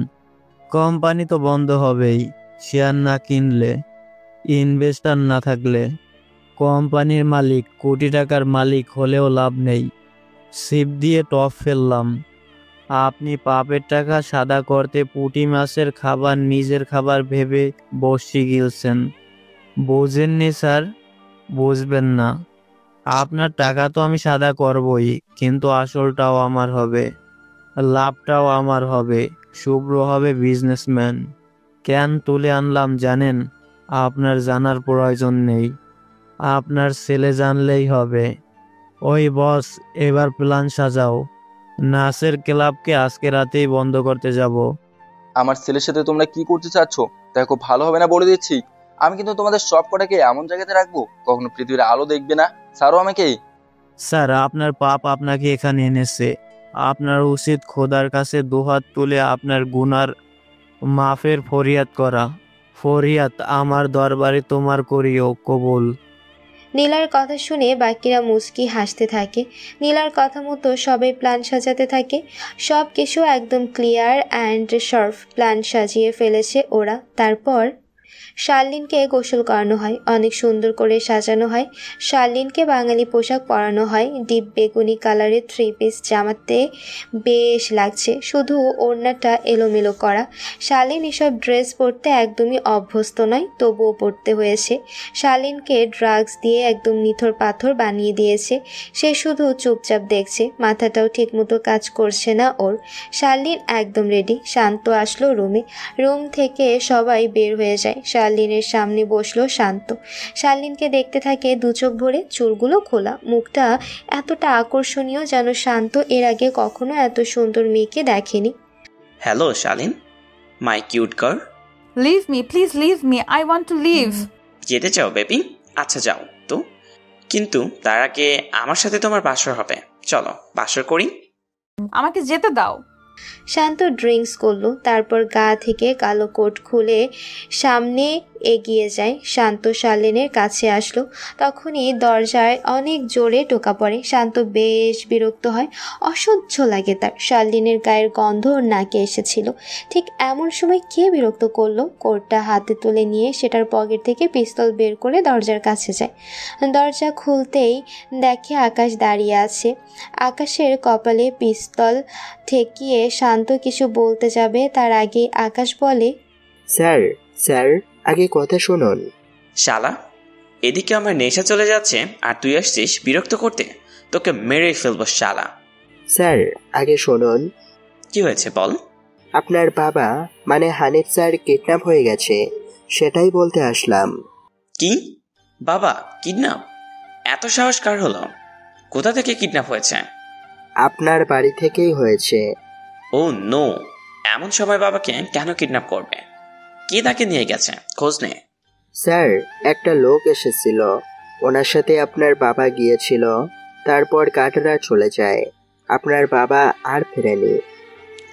কোম্পানি তো বন্ধ হবেই, শেয়ার না কিনলে, ইনভেস্টার না থাকলে। কোম্পানির মালিক কোটি টাকার মালিক হলেও লাভ নেই। সিপ দিয়ে টপ ফেললাম। আপনি পাপের টাকা সাদা করতে পুঁটি মাছের খাবার নিজের খাবার ভেবে বসি গিলছেন। বোঝেননি স্যার? বুঝবেন না। আপনার টাকা তো আমি সাদা করবই, কিন্তু আসলটাও আমার হবে, লাভটাও আমার হবে। শুভ্র হবে বিজনেসম্যান। কেন তুলে আনলাম জানেন? আপনার জানার প্রয়োজন নেই, আপনার ছেলে জানলেই হবে। ওই বস, এবার প্ল্যান সাজাও। নাচের ক্লাবকে আজকে রাতেই বন্ধ করতে যাব। আমার ছেলের সাথে তোমরা কি করতে চাচ্ছ দেখো, ভালো হবে না বলে দিচ্ছি। আমি কিন্তু তোমাদের সব কটাকে এমন জায়গাতে রাখবো কখনো পৃথিবীর আলো দেখবে না। ছাড়ো আমাকে। স্যার, আপনার পাপ আপনাকে এখানে এনেছে। আপনার উচিত খোদার কাছে দুহাত তুলে আপনার গুনার মাফের ফরিয়াদ করা। ফরিয়াদ আমার দরবারে তোমার করিও কবুল। নীলার কথা শুনে বাকিরা মুচকি হাসতে থাকে। নীলার কথা মতো সবাই প্ল্যান সাজাতে থাকে। সব কিছু একদম ক্লিয়ার অ্যান্ড শার্প প্ল্যান সাজিয়ে ফেলেছে ওরা। তারপর শার্লিনকে গোসল করানো হয়, অনেক সুন্দর করে সাজানো হয়। শার্লিনকে বাঙালি পোশাক পরানো হয়। ডিপ বেগুনি কালারের 3 পিস জামাতে বেশ লাগছে, শুধু ওড়নাটা এলোমেলো করা। শার্লিন এসব ড্রেস পরতে একদমই অভ্যস্ত নয়, তবুও পরতে হয়েছে। শার্লিনকে ড্রাগস দিয়ে একদম নিথর পাথর বানিয়ে দিয়েছে। সে শুধু চুপচাপ দেখছে, মাথাটাও ঠিকমতো কাজ করছে না ওর। শার্লিন একদম রেডি। শান্ত আসলো রুমে। রুম থেকে সবাই বের হয়ে যায়। শার্লিনের সামনে বসলো শান্ত। শার্লিনকে দেখতে থাকে 2 চোখ ভরে, চুলগুলো খোলা, মুখটা এতটা আকর্ষণীয় যেন শান্ত এর আগে কখনো এত সুন্দর মেয়েকে দেখেনি। Hello Charlene, my cute girl. Leave me, please leave me, I want to leave. যেতে চাও বেবি? আচ্ছা যাও তো, কিন্তু তার আগে আমার সাথে তোমার বাসর হবে। চলো বাসর করি। আমাকে যেতে দাও। শান্ত ড্রিঙ্কস করলো, তারপর গা থেকে কালো কোট খুলে সামনে এগিয়ে যায়। শান্ত শার্লিনের কাছে আসলো। তখনই দরজায় অনেক জোরে টোকা পড়ে। শান্ত বেশ বিরক্ত হয়, অসহ্য লাগে তার। শার্লিনের গায়ের গন্ধ ওর নাকে এসেছিল। ঠিক এমন সময় কে বিরক্ত করলো? কোটটা হাতে তুলে নিয়ে সেটার পকেট থেকে পিস্তল বের করে দরজার কাছে যায়। দরজা খুলতেই দেখে আকাশ দাঁড়িয়ে আছে। আকাশের কপালে পিস্তল ঠেকিয়ে শান্ত কিছু বলতে যাবে, তার আগে আকাশ বলে, স্যার স্যার আগে কথা শুনুন। শালা, এদিকে আমার নেশা চলে যাচ্ছে আর তুই আসছিস বিরক্ত করতে। তোকে মেরে ফেলবো শালা। স্যার আগে শুনুন। কি হয়েছে বল। আপনার বাবা মানে হানিফ স্যার কিডন্যাপ হয়ে গেছে, সেটাই বলতে আসলাম। কি? বাবা কিডন্যাপ? এত সাহস কার হলো? কোথা থেকে কিডন্যাপ হয়েছে? আপনার বাড়ি থেকেই হয়েছে। ও নো, এমন সময় বাবাকে কেন কিডন্যাপ করবে? কে তাকে নিয়ে গেছে? খোঁজ নে। স্যার, একটা লোক এসেছিল, ওনার সাথে আপনার বাবা গিয়েছিল, তারপর গার্ডরা চলে যায়, আপনার বাবা আর ফেরেনি।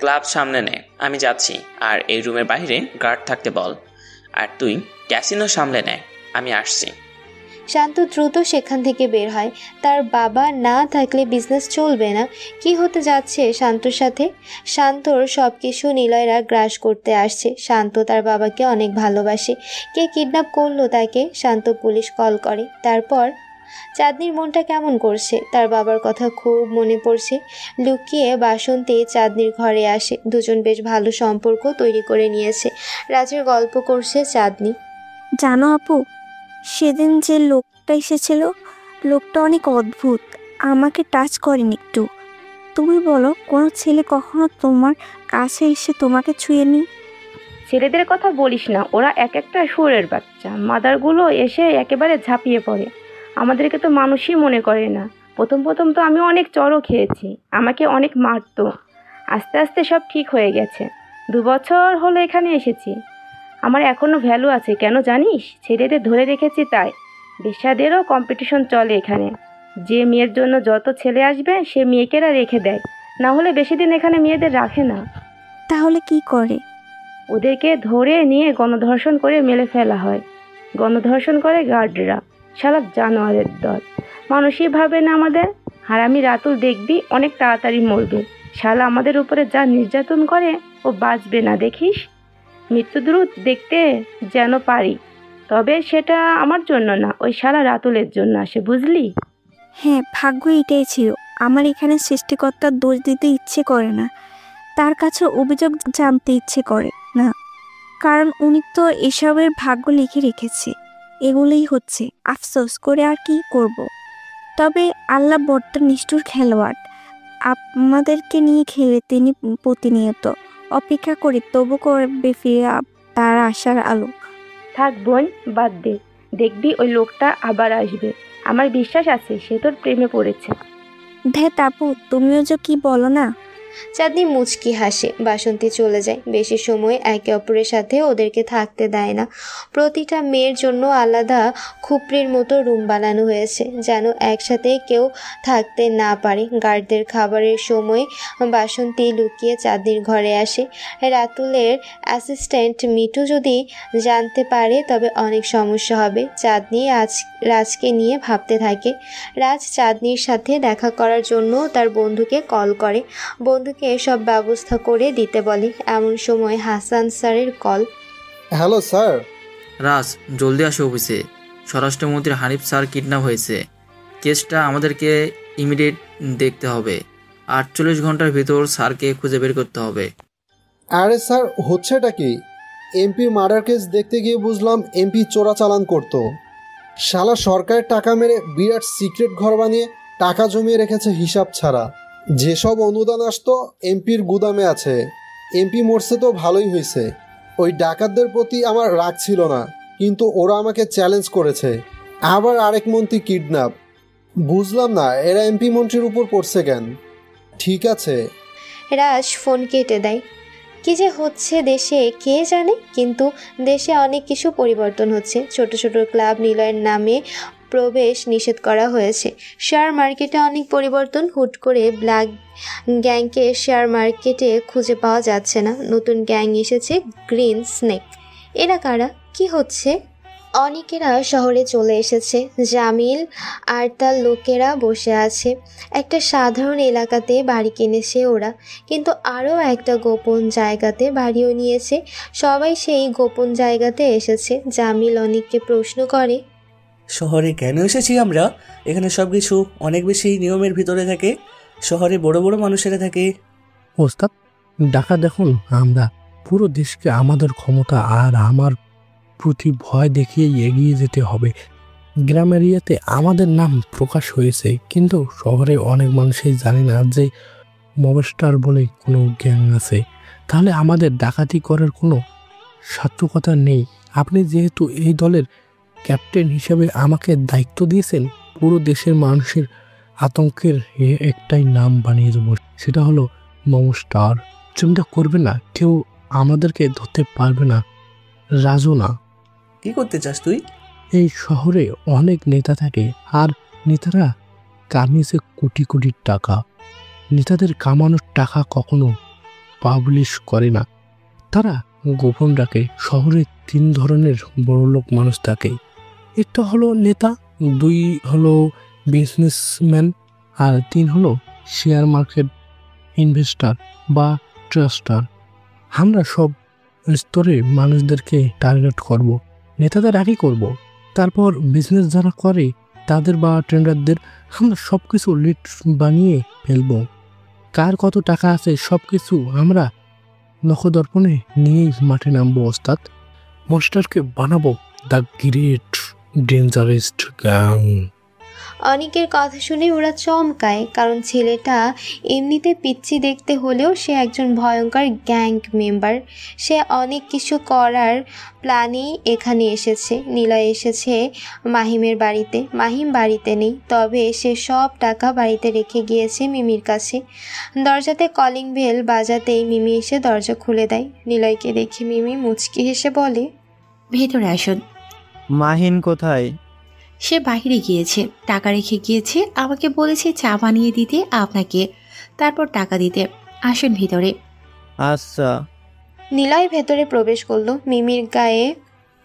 ক্লাব সামনে নে, আমি যাচ্ছি। আর এই রুমের বাইরে গার্ড থাকতে বল। আর তুই ক্যাসিনো সামলে নে, আমি আসছি। শান্ত দ্রুত সেখান থেকে বের হয়। তার বাবা না থাকলে বিজনেস চলবে না। কি হতে যাচ্ছে শান্তর সাথে? শান্তর সব কিছু নিলয়রা গ্রাস করতে আসছে। শান্ত তার বাবাকে অনেক ভালোবাসে। কে কিডন্যাপ করলো তাকে? শান্ত পুলিশ কল করে। তারপর চাঁদনির মনটা কেমন করছে, তার বাবার কথা খুব মনে পড়ছে। লুকিয়ে বাসন্তী চাঁদনির ঘরে আসে। দুজন বেশ ভালো সম্পর্ক তৈরি করে নিয়েছে। রাজের গল্প করছে চাঁদনি। জানো আপু, সেদিন যে লোকটা এসেছিল, লোকটা অনেক অদ্ভুত, আমাকে টাচ করেনি একটু। তুমি বলো, কোনো ছেলে কখনো তোমার কাছে এসে তোমাকে ছুঁয়েনি? ছেলেদের কথা বলিস না, ওরা এক একটা শুয়োরের বাচ্চা। মাদারগুলো এসে একেবারে ঝাঁপিয়ে পড়ে, আমাদেরকে তো মানুষই মনে করে না। প্রথম প্রথম তো আমি অনেক চড়ও খেয়েছি, আমাকে অনেক মারতো। আস্তে আস্তে সব ঠিক হয়ে গেছে। 2 বছর হলো এখানে এসেছি। আমার এখনও ভ্যালু আছে, কেন জানিস? ছেলেদের ধরে রেখেছি তাই। বেশ্যাদেরও কম্পিটিশন চলে এখানে। যে মেয়ের জন্য যত ছেলে আসবে সে মেয়েকেরা রেখে দেয়, না হলে বেশি দিন এখানে মেয়েদের রাখে না। তাহলে কি করে? ওদেরকে ধরে নিয়ে গণধর্ষণ করে মেরে ফেলা হয়। গণধর্ষণ করে গার্ডরা, শালা জানোয়ারের দল। মানুষই ভাবে না আমাদের। হারামি রাতুল দেখবি অনেক তাড়াতাড়ি মরবে। শালা আমাদের উপরে যা নির্যাতন করে, ও বাঁচবে না দেখিস। মৃত্যুদূত দেখতে যেন পারি, তবে সেটা আমার জন্য না, ওই শালা রাতুলের জন্য আসে, বুঝলি? হ্যাঁ, ভাগ্য এটাই ছিল। আমার এখানে সৃষ্টিকর্তার দোষ দিতে ইচ্ছে করে না, তার কাছে অভিযোগ জানতে ইচ্ছে করে না, কারণ উনি তো এসবের ভাগ্য লিখে রেখেছে। এগুলোই হচ্ছে, আফসোস করে আর কি করব। তবে আল্লাহ বড্ড নিষ্ঠুর খেলোয়াড়, আমাদেরকে নিয়ে খেলে তিনি প্রতিনিয়ত। অপেক্ষা করি তবু করবে ফিরে তার আশার আলো। থাক বোন, বাদ দে, দেখবি ওই লোকটা আবার আসবে। আমার বিশ্বাস আছে সে তোর প্রেমে পড়েছে। ধ্যাত আপু, তুমিও যে কি বলো না। চাঁদনি মুচকি হাসে। বাসন্তী চলে যায়। বেশি সময় একে অপরের সাথে ওদেরকে থাকতে দেয় না। প্রতিটা মেয়ের জন্য আলাদা খুপড়ির মতো রুম বানানো হয়েছে, যেন একসাথে কেউ থাকতে না পারে। গার্ডদের খাবারের সময় বাসন্তী লুকিয়ে চাঁদনির ঘরে আসে। রাতুলের অ্যাসিস্ট্যান্ট মিঠু যদি জানতে পারে তবে অনেক সমস্যা হবে। চাঁদনি রাজকে নিয়ে ভাবতে থাকে। রাজ চাঁদনির সাথে দেখা করার জন্য তার বন্ধুকে কল করে। বন্ধুকে সব ব্যবস্থা করে দিতে বলে। এমন সময় হাসান স্যারের কল। Hello sir. রাজ, জলদি আসো অফিসে। স্বরাষ্ট্রমন্ত্রী হানিফ স্যার কিডন্যাপ হয়েছে। কেসটা আমাদেরকে ইমিডিয়েট দেখতে হবে। 48 ঘন্টার ভিতর স্যারকে খুঁজে বের করতে হবে। আরে স্যার, হচ্ছেটা কি? এমপির মার্ডার কেস দেখতে গিয়ে বুঝলাম এমপি চোরাচালান করতো। শালা সরকারের টাকা মেরে বিরাট সিক্রেট ঘর বানিয়ে টাকা জমিয়ে রেখেছে হিসাব ছাড়া। যেসব অনুদান আসতো এমপির গুদামে আছে। এমপি মরছে তো ভালোই হয়েছে। ওই ডাকাতদের প্রতি আমার রাগ ছিল না, কিন্তু ওরা আমাকে চ্যালেঞ্জ করেছে। আবার আরেক মন্ত্রী কিডন্যাপ। বুঝলাম না এরা এমপি মন্ত্রীর উপর পড়ছে কেন। ঠিক আছে। রাজ ফোন কেটে দেয়। কি যে হচ্ছে দেশে কে জানে, কিন্তু দেশে অনেক কিছু পরিবর্তন হচ্ছে। ছোট ছোট ক্লাব নিলয়ের নামে প্রবেশ নিষেধ করা হয়েছে। শেয়ার মার্কেটে অনেক পরিবর্তন। হুট করে ব্ল্যাক গ্যাংকে শেয়ার মার্কেটে খুঁজে পাওয়া যাচ্ছে না। নতুন গ্যাং এসেছে, গ্রিন স্নেক। এরা কারা? কি হচ্ছে? অনেকেরা শহরে চলে এসেছে। জামিল আর তার লোকেরা বসে আছে একটা সাধারণ এলাকাতে। বাড়ি কিনেছে ওরা, কিন্তু আরও একটা গোপন জায়গাতে বাড়িও নিয়েছে। সবাই সেই গোপন জায়গাতে এসেছে। জামিল অনেককে প্রশ্ন করে, শহরে কেন এসেছি আমরা? এখানে সব কিছু অনেক বেশি নিয়মের ভিতরে থাকে। শহরে বড় বড় মানুষেরা থাকে। ওস্তাদ, ডাকা দেখুন, আমরা পুরো দেশকে আমাদের ক্ষমতা আর আমার প্রতি ভয় দেখিয়ে এগিয়ে যেতে হবে। গ্রাম এরিয়াতে আমাদের নাম প্রকাশ হয়েছে, কিন্তু শহরে অনেক মানুষই জানে না যে মবস্টার বলে কোনো গ্যাং আছে। তাহলে আমাদের ডাকাতি করার কোনো সার্থকতা নেই। আপনি যেহেতু এই দলের ক্যাপ্টেন হিসেবে আমাকে দায়িত্ব দিয়েছেন, পুরো দেশের মানুষের আতঙ্কের একটাই নাম বানিয়ে দেবো, সেটা হলো মমস্টার। চিন্তা করবে না, কেউ আমাদেরকে ধরতে পারবে না। রাজু না। কি করতে চাস তুই? এই শহরে অনেক নেতা থাকে, আর নেতারা কামিয়েছে কোটি কোটি টাকা। নেতাদের কামানোর টাকা কখনো পাবলিশ করে না, তারা গোপন রাখে। শহরে 3 ধরনের বড়লোক মানুষ থাকে। একটা হলো নেতা, 2 হলো বিজনেসম্যান, আর 3 হলো শেয়ার মার্কেট ইনভেস্টার বা ট্রাস্টার। আমরা সব স্তরের মানুষদেরকে টার্গেট করব, নেতাদের আগে করব, তারপর বিজনেস যারা করে তাদের বা ট্রেন্ডারদের আমরা সব কিছু লিস্ট বানিয়ে ফেলব। কার কত টাকা আছে সব কিছু আমরা নখদর্পণে নিয়েই মাঠে নামবো ওস্তাদ। মনস্টারকে বানাবো দ্য গ্রেট ডেঞ্জারাস গ্যাং। অনেকের কথা শুনে ওরা চমকায়, কারণ ছেলেটা এমনিতে পিচ্ছি দেখতে হলেও সে একজন ভয়ঙ্কর গ্যাং মেম্বার। সে অনেক কিছু করার প্ল্যানেই এখানে এসেছে। নিলয় এসেছে মাহিমের বাড়িতে। মাহিম বাড়িতে নেই, তবে সে সব টাকা বাড়িতে রেখে গিয়েছে মিমির কাছে। দরজাতে কলিং বেল বাজাতেই মিমি এসে দরজা খুলে দেয়। নিলয়কে দেখে মিমি মুচকি হেসে বলে, ভেতরে আসুন। মাহিন কোথায়? সে বাইরে গিয়েছে, টাকা রেখে গিয়েছে। আমাকে বলেছে চা বানিয়ে দিতে আপনাকে, তারপর টাকা দিতে। আসুন ভিতরে। আচ্ছা। নিলয় ভেতরে প্রবেশ করলো। মিমির গায়ে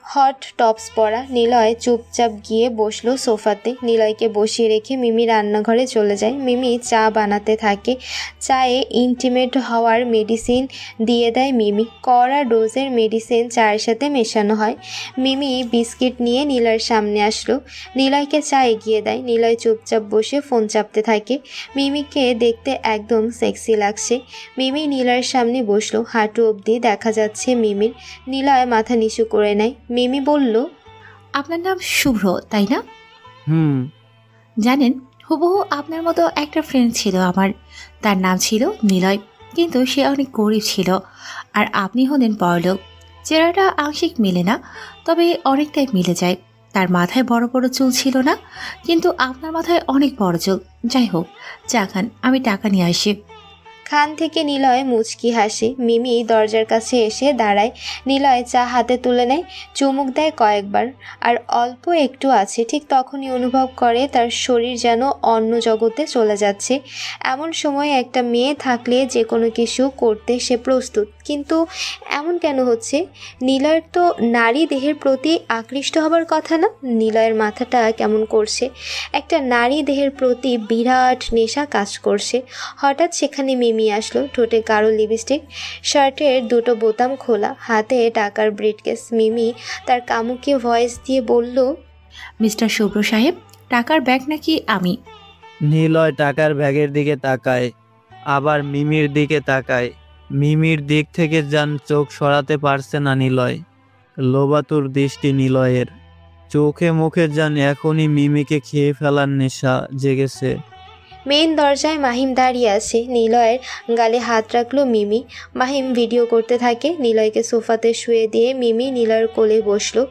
হট টপস পরা। নিলয় চুপচাপ গিয়ে বসলো সোফাতে। নিলয়কে বসিয়ে রেখে মিমি রান্নাঘরে চলে যায়। মিমি চা বানাতে থাকে। চায়ে ইন্টিমেট হওয়ার মেডিসিন দিয়ে দেয় মিমি। কড়া ডোজের মেডিসিন চায়ের সাথে মেশানো হয়। মিমি বিস্কিট নিয়ে নিলয়ের সামনে আসলো। নিলয়কে চা এগিয়ে দেয়। নিলয় চুপচাপ বসে ফোন চাপতে থাকে। মিমিকে দেখতে একদম সেক্সি লাগছে। মিমি নিলয়ের সামনে বসলো। হাঁটু অবধি দেখা যাচ্ছে মিমির। নিলয় মাথা নিচু করে নেয়। মিমি বলল, আপনার নাম শুভ্র তাই না? জানেন, হুবহু আপনার মতো একটা ফ্রেন্ড ছিল আমার, তার নাম ছিল নিলয়, কিন্তু সে অনেক গরিব ছিল, আর আপনি হলেন বড়লোক। চেহারাটা আংশিক মিলে না, তবে অনেকটাই মিলে যায়। তার মাথায় বড় বড় চুল ছিল না, কিন্তু আপনার মাথায় অনেক বড় চুল। যাই হোক, চা খান, আমি টাকা নিয়ে আসি। খান থেকে নিলয় মুচকি হাসে। মিমি দরজার কাছে এসে দাঁড়ায়। নিলয় চা হাতে তুলে নেয়, চুমুক দেয় কয়েকবার, আর অল্প একটু আছে। ঠিক তখনই অনুভব করে তার শরীর যেন অন্য জগতে চলে যাচ্ছে। এমন সময় একটা মেয়ে থাকলে যে কোনো কিছু করতে সে প্রস্তুত, কিন্তু এমন কেন হচ্ছে? নিলয়ের তো নারী দেহের প্রতি আকৃষ্ট হবার কথা না? নিলয়ের মাথাটা কেমন করছে। একটা নারী দেহের প্রতি বিরাট নেশা কাজ করছে। হঠাৎ সেখানে মিমি আসলো। ঠোঁটে গাঢ় লিপস্টিক, শার্টের 2টো বোতাম খোলা, হাতে টাকার ব্রিফকেস। মিমি তার কামুকে ভয়েস দিয়ে বলল, মিস্টার শুভ্র সাহেব, টাকার ব্যাগ নাকি আমি? নিলয় টাকার ব্যাগের দিকে তাকায়, আবার মিমির দিকে তাকায়। মিমির দিক থেকে যান চোখ সরাতে পারছে না নিলয়। লোবাতুর দৃষ্টি নিলয়ের। চোখে মুখে যান এখনই মিমিকে খেয়ে ফেলার নেশা জেগেছে। মেইন দরজায় মাহিম দাঁড়িয়ে আছে। নিলয়ের গালে হাত রাখলো মিমি। মাহিম ভিডিও করতে থাকে। নিলয়কে সোফাতে শুয়ে দিয়ে মিমি নিলয়ের কোলে বসলো।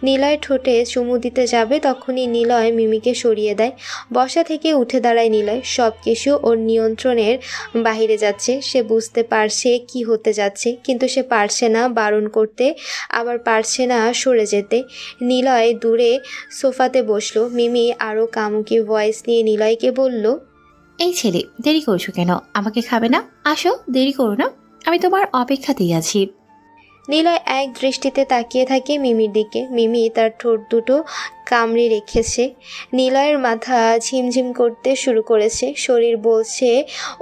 নিলয় ঠোঁটে চুমু দিতে যাবে, তখনই নিলয় মিমিকে সরিয়ে দেয়। বসা থেকে উঠে দাঁড়ায় নিলয়। সব কিছু ওর নিয়ন্ত্রণের বাহিরে যাচ্ছে। সে বুঝতে পারছে কি হতে যাচ্ছে, কিন্তু সে পারছে না বারণ করতে, আবার পারছে না সরে যেতে। নিলয় দূরে সোফাতে বসলো। মিমি আরও কামুকি ভয়েস নিয়ে নিলয়কে বলল, এই ছেলে, দেরি করছো কেন? আমাকে খাবে না? আসো, দেরি করো না, আমি তোমার অপেক্ষাতেই আছি। নিলয় এক দৃষ্টিতে তাকিয়ে থাকে মিমির দিকে। মিমি তার ঠোঁট দুটো কামড়ে রেখেছে। নিলয়ের মাথা ঝিমঝিম করতে শুরু করেছে। শরীর বলছে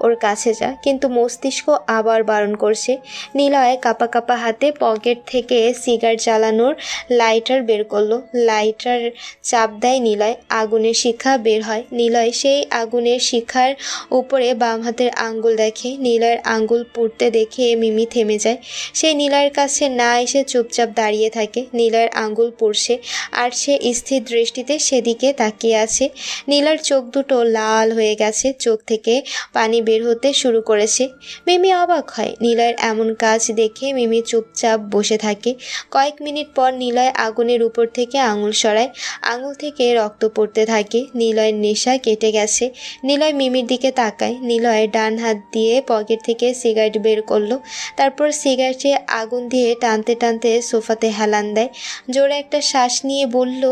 ওর কাছে যা, কিন্তু মস্তিষ্ক আবার বারণ করছে। নিলয় কাপা কাপা হাতে পকেট থেকে সিগারেট জ্বালানোর লাইটার বের করলো। লাইটার চাপ দেয় নিলয়। আগুনের শিখা বের হয়। নিলয় সেই আগুনের শিখার উপরে বাম হাতের আঙ্গুল দেখে। নিলয়ের আঙ্গুল পুড়তে দেখে মিমি থেমে যায়। সে নিলয়ের কাছে না এসে চুপচাপ দাঁড়িয়ে থাকে। নিলয়ের আঙ্গুল পুড়ছে, আর সে স্থির অস্থির দৃষ্টিতে সেদিকে তাকিয়ে আছে। নীলার চোখ দুটো লাল হয়ে গেছে, চোখ থেকে পানি বের হতে শুরু করেছে। মিমি অবাক হয় নীলয়ের এমন কাজ দেখে। মিমি চুপচাপ বসে থাকে। কয়েক মিনিট পর নীলয় আগুনের উপর থেকে আঙুল সরায়। আঙুল থেকে রক্ত পড়তে থাকে। নীলয়ের নেশা কেটে গেছে। নীলয় মিমির দিকে তাকায়। নীলয় ডান হাত দিয়ে পকেট থেকে সিগারেট বের করলো। তারপর সিগারেটে আগুন দিয়ে টানতে টানতে সোফাতে হেলান দেয়। জোরে একটা শ্বাস নিয়ে বলল,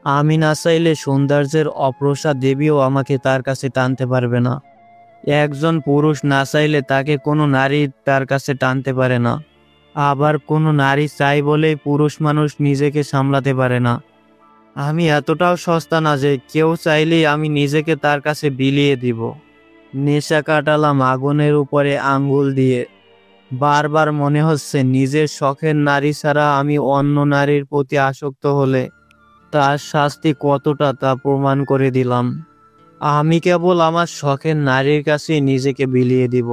আমি না চাইলে সৌন্দর্যের অপ্রসা দেবীও আমাকে তার কাছে টানতে পারবে না। একজন পুরুষ না চাইলে তাকে কোনো নারী তার কাছে টানতে পারে না। আবার কোনো নারী চাই বলেই পুরুষ মানুষ নিজেকে সামলাতে পারে না। আমি এতটাও সস্তা না যে কেউ চাইলেই আমি নিজেকে তার কাছে বিলিয়ে দিব। নেশা কাটালাম আগুনের উপরে আঙ্গুল দিয়ে। বারবার মনে হচ্ছে নিজের শখের নারী ছাড়া আমি অন্য নারীর প্রতি আসক্ত হলে তার শাস্তি কতটা তা প্রমাণ করে দিলাম। আমি কেবল আমার শখের নারীর কাছে নিজেকে বিলিয়ে দিব,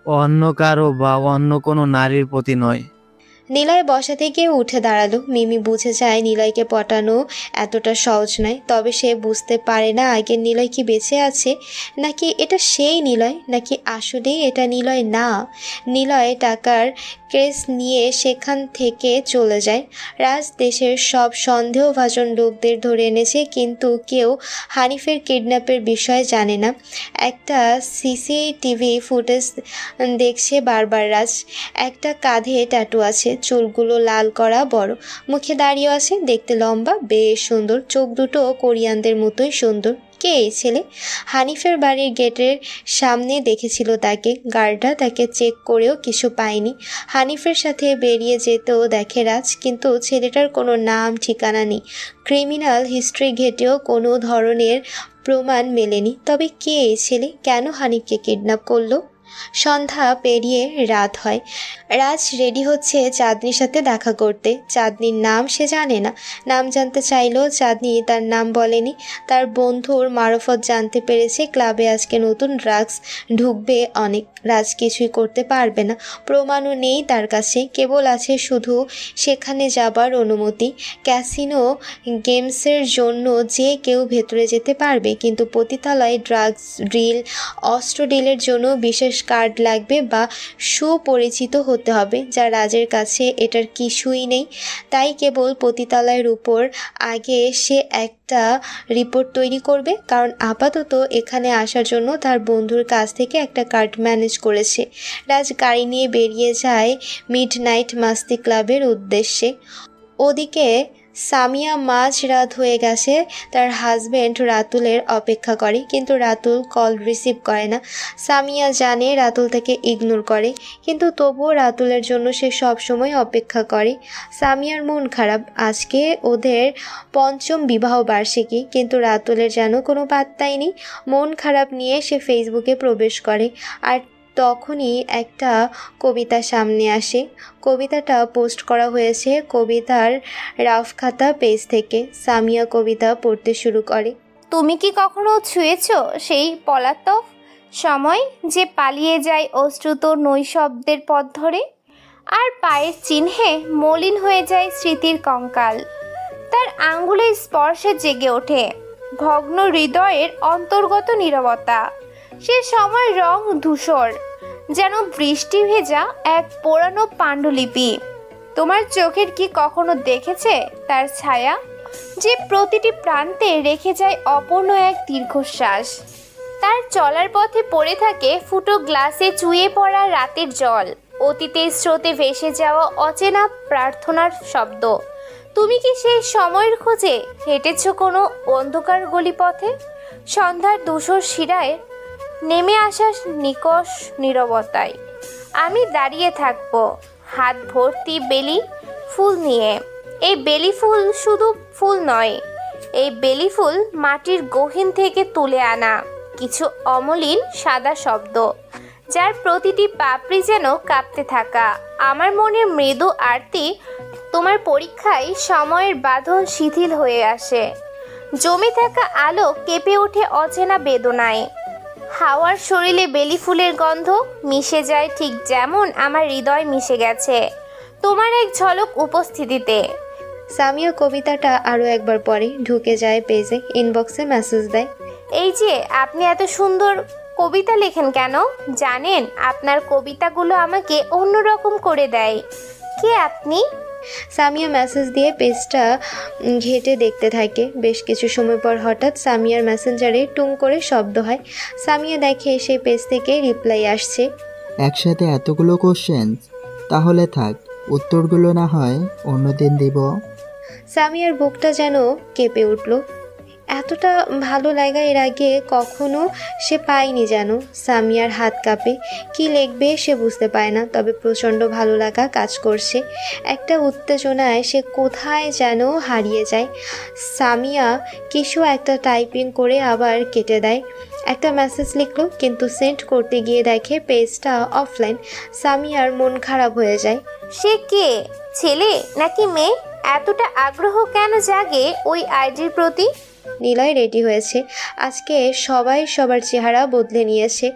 অন্য কারো বা অন্য কোনো নারীর প্রতি নয়। নীলয় বসা থেকে উঠে দাঁড়ালো। মিমি বুঝে যায় নীলয়কে পটানো এতটা সহজ নয়। তবে সে বুঝতে পারে না আগের নীলয় কি বেঁচে আছে, নাকি এটা সেই নীলয়, নাকি আসলেই এটা নীলয় না। নীলয় টাকার কেস নিয়ে সেখান থেকে চলে যায়। রাজ দেশের সব সন্দেহভাজন লোকদের ধরে এনেছে, কিন্তু কেউ হানিফের কিডন্যাপের বিষয়ে জানে না। একটা সিসিটিভি ফুটেজ দেখছে বারবার রাজ। একটা কাঁধে ট্যাটু আছে, চুলগুলো লাল করা, বড়, মুখে দাঁড়িয়ে আছে, দেখতে লম্বা, বেশ সুন্দর, চোখ দুটো কোরিয়ানদের মতোই সুন্দর। কে এই ছেলে? হানিফের বাড়ির গেটের সামনে দেখেছিল তাকে। গার্ডরা তাকে চেক করেও কিছু পায়নি। হানিফের সাথে বেরিয়ে যেতেও দেখে রাজ, কিন্তু ছেলেটার কোনো নাম ঠিকানা নেই। ক্রিমিনাল হিস্ট্রি ঘেটেও কোনো ধরনের প্রমাণ মেলেনি। তবে কে এই ছেলে? কেন হানিফকে কিডন্যাপ করলো? সন্ধ্যা পেরিয়ে রাত হয়। রাজ রেডি হচ্ছে চাঁদনির সাথে দেখা করতে। চাঁদনির নাম সে জানে না। নাম জানতে চাইলেও চাঁদনি তার নাম বলেনি। তার বন্ধুর মারফত জানতে পেরেছে ক্লাবে আজকে নতুন ড্রাগস ঢুকবে অনেক। রাজ কিছুই করতে পারবে না, প্রমাণও নেই তার কাছে, কেবল আছে শুধু সেখানে যাবার অনুমতি। ক্যাসিনো গেমসের জন্য যে কেউ ভেতরে যেতে পারবে, কিন্তু পতিতালয় ড্রাগস ডিল, অস্ত্র ডিলের জন্য বিশেষ কার্ড লাগবে বা সুপরিচিত হতে হবে, যা রাজের কাছে এটার কিছুই নেই। তাই কেবল পতিতালয়ের উপর আগে সে একটা রিপোর্ট তৈরি করবে, কারণ আপাতত এখানে আসার জন্য তার বন্ধুর কাছ থেকে একটা কার্ড ম্যানেজ করেছে। রাজ গাড়ি নিয়ে বেরিয়ে যায় মিডনাইট মাস্তি ক্লাবের উদ্দেশ্যে। ওদিকে সামিয়া মাঝ রাত হয়ে গেছে, তার হাজব্যান্ড রাতুলের অপেক্ষা করে, কিন্তু রাতুল কল রিসিভ করে না। সামিয়া জানে রাতুল তাকে ইগনোর করে, কিন্তু তবুও রাতুলের জন্য সে সব সময় অপেক্ষা করে। সামিয়ার মন খারাপ। আজকে ওদের ৫ম বিবাহ বার্ষিকী, কিন্তু রাতুলের যেন কোনো পাত্তাই নেই। মন খারাপ নিয়ে সে ফেসবুকে প্রবেশ করে, আর তখনই একটা কবিতা সামনে আসে। কবিতাটা পোস্ট করা হয়েছে কবিতার রাফ খাতা পেজ থেকে। সামিয়া কবিতা পড়তে শুরু করে। তুমি কি কখনো ছুঁয়েছো সেই পলাতক সময় যে পালিয়ে যায় অশ্রুত নৈশব্দের পথ ধরে, আর পায়ের চিহ্নে মলিন হয়ে যায় স্মৃতির কঙ্কাল। তার আঙ্গুলের স্পর্শে জেগে ওঠে ভগ্ন হৃদয়ের অন্তর্গত নীরবতা। সে সময় রং ধূসর, যেন বৃষ্টি ভেজা এক পোড়ানো পাণ্ডুলিপি। তোমার চোখের কি কখনো দেখেছে তার ছায়া, যে প্রতিটি প্রান্তে রেখে যায় অপূর্ণ এক দীর্ঘশ্বাস? তার চলার পথে পড়ে থাকে ফুটো গ্লাসে চুইয়ে পড়া রাতের জল, অতীতের স্রোতে ভেসে যাওয়া অচেনা প্রার্থনার শব্দ। তুমি কি সেই সময়ের খোঁজে হেঁটেছ কোনো অন্ধকার গলিপথে? সন্ধ্যার ধূসর শিরায় নেমে আসা নিকষ নীরবতায় আমি দাঁড়িয়ে থাকবো, হাত ভর্তি বেলি ফুল নিয়ে। এই বেলি ফুল শুধু ফুল নয়, এই বেলি ফুল মাটির গহীন থেকে তুলে আনা কিছু অমলিন সাদা শব্দ, যার প্রতিটি পাপড়ি যেন কাঁপতে থাকা। আমার মনের মৃদু আরতি তোমার পরীক্ষায় সময়ের বাঁধন শিথিল হয়ে আসে। জমে থাকা আলো কেঁপে ওঠে অচেনা বেদনায়। হাওয়ার শরীরে বেলি ফুলের গন্ধ মিশে যায়, ঠিক যেমন আমার হৃদয় মিশে গেছে তোমার এক ঝলক উপস্থিতিতে। সামিয়া কবিতাটা আরও একবার পড়ে, ঢুকে যায় পেজে, ইনবক্সে মেসেজ দেয়। এই যে আপনি এত সুন্দর কবিতা লেখেন কেন? জানেন আপনার কবিতাগুলো আমাকে অন্যরকম করে দেয়। কে আপনি? সামিয়া মেসেজ দিয়ে পেজটা ঘেটে দেখতে থাকে। বেশ কিছু সময় পর হঠাৎ সামিয়ার মেসেঞ্জারে টুং করে শব্দ হয়। সামিয়া দেখে সেই পেজ থেকে রিপ্লাই আসছে। একসাথে এতগুলো কোশ্চেন, তাহলে থাক, উত্তরগুলো না হয় অন্যদিন দিব। সামিয়ার বুকটা যেন কেঁপে উঠল। এতটা ভালো লাগা এর আগে কখনো সে পায়নি যেন। সামিয়ার হাত কাঁপে, কি লিখবে সে বুঝতে পায় না, তবে প্রচণ্ড ভালো লাগা কাজ করছে। একটা উত্তেজনায় সে কোথায় যেন হারিয়ে যায়। সামিয়া কিছু একটা টাইপিং করে আবার কেটে দেয়। একটা মেসেজ লিখলো, কিন্তু সেন্ড করতে গিয়ে দেখে পেজটা অফলাইন। সামিয়ার মন খারাপ হয়ে যায়। সে কে? ছেলে নাকি মেয়ে? এতটা আগ্রহ কেন জাগে ওই আইডির প্রতি? নিলয় রেডি হয়েছে। আজকে সবাই সবার চেহারা বদলে নিয়েছে।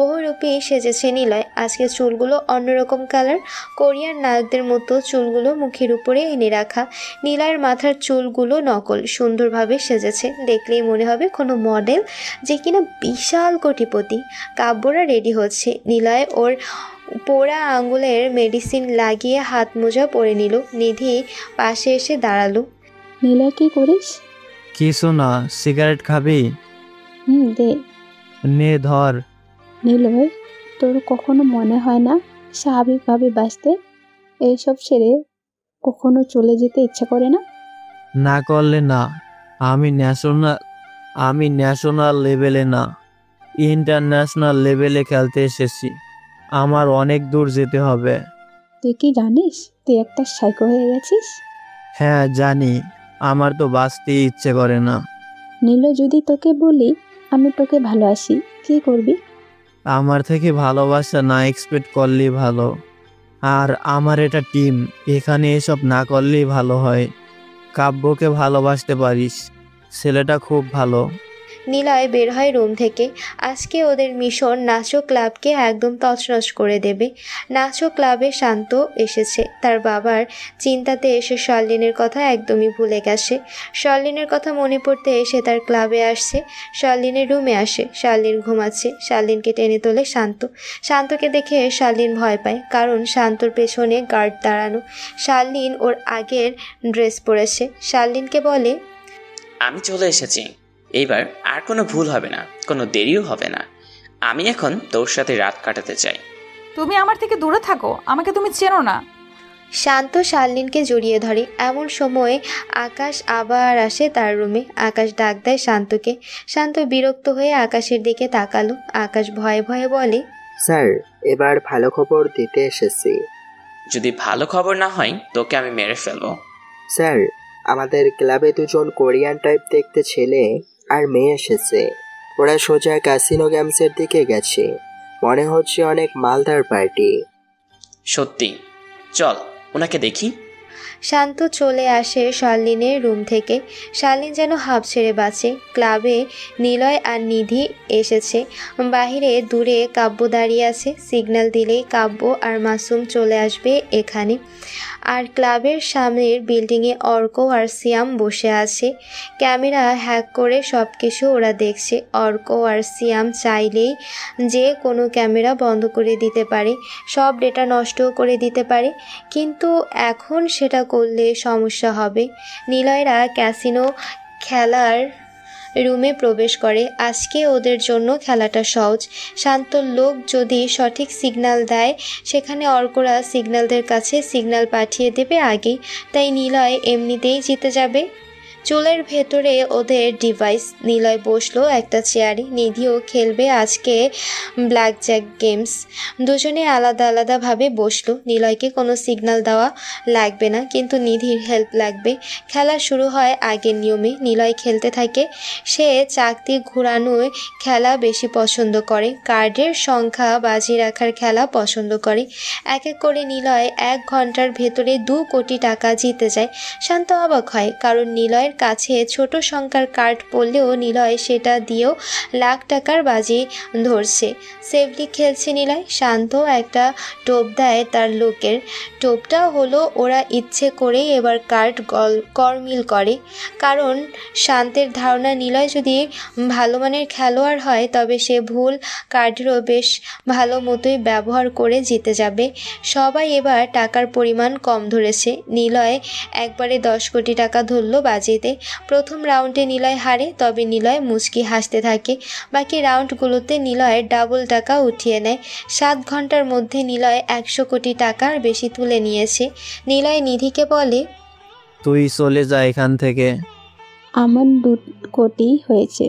বহুরূপী সেজেছে নিলয়। আজকে চুলগুলো অন্যরকম কালার, কোরিয়ান নায়কদের মতো চুলগুলো মুখের উপরে এনে রাখা। নিলয়ের মাথার চুলগুলো নকল, সুন্দরভাবে সেজেছে। দেখলেই মনে হবে কোনো মডেল যে কিনা বিশাল কোটিপতি। কাব্যরা রেডি হচ্ছে। নিলয় ওর পোড়া আঙুলের মেডিসিন লাগিয়ে হাত মোজা পরে নিল। নিধি পাশে এসে দাঁড়ালো। নীলা কি করিস? কিছু না, সিগারেট খাবি? দে। নে ধর। নীলয়, তোর কখনো মনে হয় না স্বাভাবিকভাবে বাঁচতে? এইসব ছেড়ে কখনো চলে যেতে ইচ্ছা করে না? না করলে না। আমি ন্যাশনাল লেভেলে না, ইন্টারন্যাশনাল লেভেলে খেলতে এসেছি। আমার অনেক দূর যেতে হবে। তুই কি জানিস তুই একটা সাইকো হয়ে গেছিস? হ্যাঁ জানি, আমার তো বাঁচতে ইচ্ছে করে না। নীল, যদি তোকে বলি আমি তোকে ভালোবাসি, কি করবি? আমার থেকে ভালোবাসা না এক্সপেক্ট করলেই ভালো। আর আমার এটা টিম, এখানে এসব না করলেই ভালো হয়। কাব্যকে ভালোবাসতে পারিস, ছেলেটা খুব ভালো। নিলয় বের হয় রুম থেকে। আজকে ওদের মিশন নাচো ক্লাবকে একদম তছনছ করে দেবে। নাচো ক্লাবে শান্ত এসেছে। তার বাবার চিন্তাতে এসে শার্লিনের কথা একদমই ভুলে গেছে। শার্লিনের কথা মনে পড়তে এসে তার ক্লাবে আসছে। শার্লিনের রুমে আসে। শার্লিন ঘুমাচ্ছে। শার্লিনকে টেনে তোলে শান্ত। শান্তকে দেখে শার্লিন ভয় পায়, কারণ শান্তর পেছনে গার্ড দাঁড়ানো। শার্লিন ওর আগের ড্রেস পরেছে। শার্লিনকে বলে, আমি চলে এসেছি। এইবার আর কোনো ভুল হবে না, কোনো দেরিও হবে না। আমি এখন তোর সাথে রাত কাটাতে চাই। তুমি আমার থেকে দূরে থাকো, আমাকে তুমি চেনো না। শান্ত শার্লিনকে জড়িয়ে ধরে। এমন সময় আকাশ আবার আসে তার রুমে। আকাশ ডাক দেয় শান্তকে। শান্ত বিরক্ত হয়ে আকাশের দিকে তাকালো। আকাশ ভয়ে ভয়ে বলে, স্যার, এবার ভালো খবর দিতে এসেছি। যদি ভালো খবর না হয় তোকে আমি মেরে ফেলবো। স্যার, আমাদের ক্লাবে দুজন কোরিয়ান টাইপ দেখতে ছেলে আর মেয়ে এসেছে। ওরা সোজা ক্যাসিনো গেমসের দিকে গেছে। মনে হচ্ছে অনেক মালদার পার্টি। সত্যি? চল ওনাকে দেখি। শান্ত চলে আসে শার্লিনের রুম থেকে। শার্লিন যেন হাঁপ ছেড়ে বাঁচে। ক্লাবে নিলয় আর নিধি এসেছে। বাহিরে দূরে কাব্য দাঁড়িয়ে আছে। সিগন্যাল দিলেই কাব্য আর মাসুম চলে আসবে এখানে। আর ক্লাবের সামনের বিল্ডিংয়ে অর্ক আর সিয়াম বসে আছে। ক্যামেরা হ্যাক করে সব কিছু ওরা দেখছে। অর্ক আর সিয়াম চাইলেই যে কোনো ক্যামেরা বন্ধ করে দিতে পারে, সব ডেটা নষ্টও করে দিতে পারে, কিন্তু এখন সেটা করলে সমস্যা হবে। নিলয়রা ক্যাসিনো খেলার রুমে প্রবেশ করে। আজকে ওদের জন্য খেলাটা সহজ। শান্ত লোক যদি সঠিক সিগন্যাল দেয়, সেখানে অর্করা সিগন্যালদের কাছে সিগন্যাল পাঠিয়ে দেবে আগেই। তাই নিলয় এমনিতেই জিতে যাবে। চুলের ভেতরে ওদের ডিভাইস। নিলয় বসলো একটা চেয়ারে। নিধিও খেলবে আজকে ব্ল্যাক জ্যাক গেমস। দুজনে আলাদা আলাদাভাবে বসলো। নিলয়কে কোনো সিগন্যাল দেওয়া লাগবে না, কিন্তু নিধির হেল্প লাগবে। খেলা শুরু হয় আগের নিয়মে। নিলয় খেলতে থাকে। সে চাকতি ঘোরানো খেলা বেশি পছন্দ করে। কার্ডের সংখ্যা বাজি রাখার খেলা পছন্দ করে। এক এক করে নিলয় 1 ঘন্টার ভেতরে 2 কোটি টাকা জিতে যায়। শান্ত অবাক হয়, কারণ নিলয়ের নিলয়ের কাছে ছোট সংখ্যার কার্ড পড়লেও নিলয় সেটা দিয়েও লাখ টাকার বাজি ধরছে। সেফলি খেলছে নিলয়। শান্ত একটা টোপ দেয় তার লোকের। টোপটা হলো ওরা ইচ্ছে করেই এবার কার্ড গরমিল করে, কারণ শান্তের ধারণা নিলয় যদি ভালো মানের খেলোয়াড় হয় তবে সে ভুল কার্ডেরও বেশ ভালো মতোই ব্যবহার করে জিতে যাবে। সবাই এবার টাকার পরিমাণ কম ধরেছে। নিলয় একবারে 10 কোটি টাকা ধরল বাজিতে। প্রথম রাউন্ডে নিলয় হারে, তবে নিলয় মুচকি হাসতে থাকে। বাকি রাউন্ডগুলোতে নিলয় ডাবল টাকা উঠিয়ে নেয়। 7 ঘন্টার মধ্যে নিলয় 100 কোটি টাকার বেশি তুলে নিয়েছে। নিলয় নিধিকে বলে, তুই চলে যা এখান থেকে। আমার 2 কোটি হয়েছে।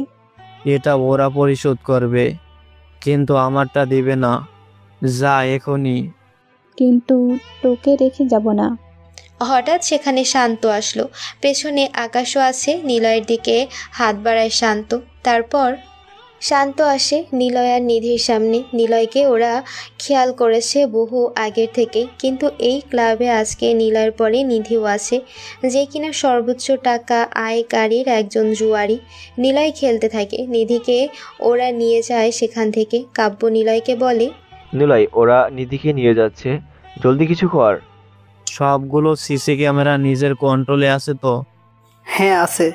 এটা ওরা পরিশোধ করবে, কিন্তু আমারটা দিবে না। যা এখনই। কিন্তু তোকে রেখে যাব না। হঠাৎ সেখানে শান্ত আসলো। পেছনে আকাশও আছে। নিলয়ের দিকে হাত বাড়ায় শান্ত। তারপর শান্ত আসে নিলয় আর নিধির সামনে। নিলয়কে ওরা খেয়াল করেছে বহু আগের থেকে, কিন্তু এই ক্লাবে আজকে নিলয়ের পরে নিধিও আছে, যে কিনা সর্বোচ্চ টাকা আয়কারীর একজন জুয়ারি। নিলয় খেলতে থাকে। নিধিকে ওরা নিয়ে যায় সেখান থেকে। কাব্য নিলয়কে বলে, নিলয়, ওরা নিধিকে নিয়ে যাচ্ছে, জলদি কিছু কর। সবগুলো সিসি ক্যামেরা নিজের কন্ট্রোলে আছে তো? হ্যাঁ আছে।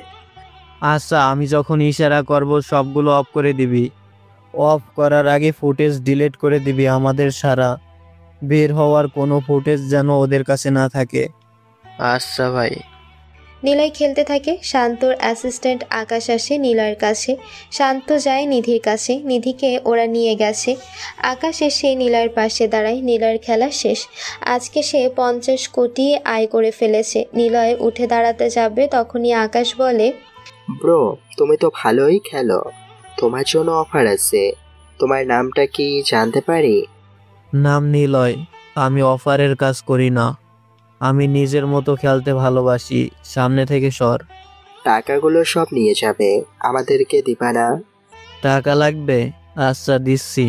আচ্ছা, আমি যখন ইশারা করব সবগুলো অফ করে দিবি। অফ করার আগে ফুটেজ ডিলিট করে দিবি। আমাদের সারা বের হওয়ার কোনো ফুটেজ যেন ওদের কাছে না থাকে। আচ্ছা ভাই। নিলয় খেলতে থাকে। শান্তর অ্যাসিস্ট্যান্ট আকাশ আসে নিলয়ের কাছে। শান্ত যায় নিধির কাছে। নিধিকে ওরা নিয়ে গেছে। আকাশ এসে নিলয়ের পাশে দাঁড়ায়। নিলয়ের খেলা শেষ। আজকে সে 50 কোটি আয় করে ফেলেছে। নিলয় উঠে দাঁড়াতে যাবে, তখনই আকাশ বলে, ব্রো, তুমি তো ভালোই খেলো, তোমার জন্য অফার আছে। তোমার নামটা কি জানতে পারি? নাম নিলয়। আমি অফারের কাজ করি না, আমি নিজের মতো খেলতে ভালোবাসি। সামনে থেকে সর। টাকাগুলো সব নিয়ে যাবে, আমাদেরকে দিবা না? টাকা লাগবে? আচ্ছা দিচ্ছি।